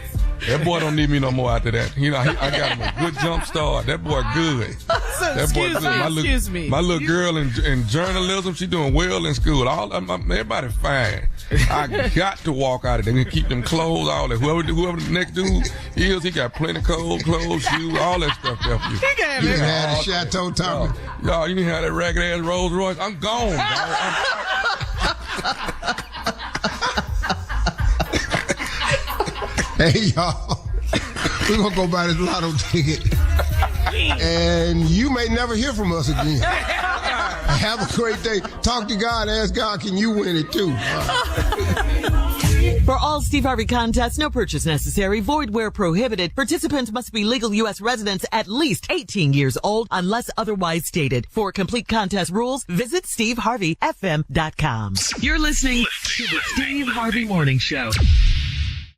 S5: That boy don't need me no more after that. I got him a good jump start. That boy good. That boy good. My little girl in journalism, she doing well in school. Everybody fine. I got to walk out of there and keep them clothes, all that. Whoever the next dude is, he got plenty of clothes, shoes, all that stuff there for you.
S3: You can have the Chateau Tommy.
S5: Y'all, you can have that ragged ass Rolls Royce. I'm gone, dog.
S3: Hey, y'all. We're going to go buy this lotto ticket. And you may never hear from us again. Have a great day. Talk to God. Ask God, can you win it too?
S1: For all Steve Harvey contests, no purchase necessary, void where prohibited. Participants must be legal U.S. residents at least 18 years old unless otherwise stated. For complete contest rules, visit SteveHarveyFM.com.
S9: You're listening to the Steve Harvey Morning Show.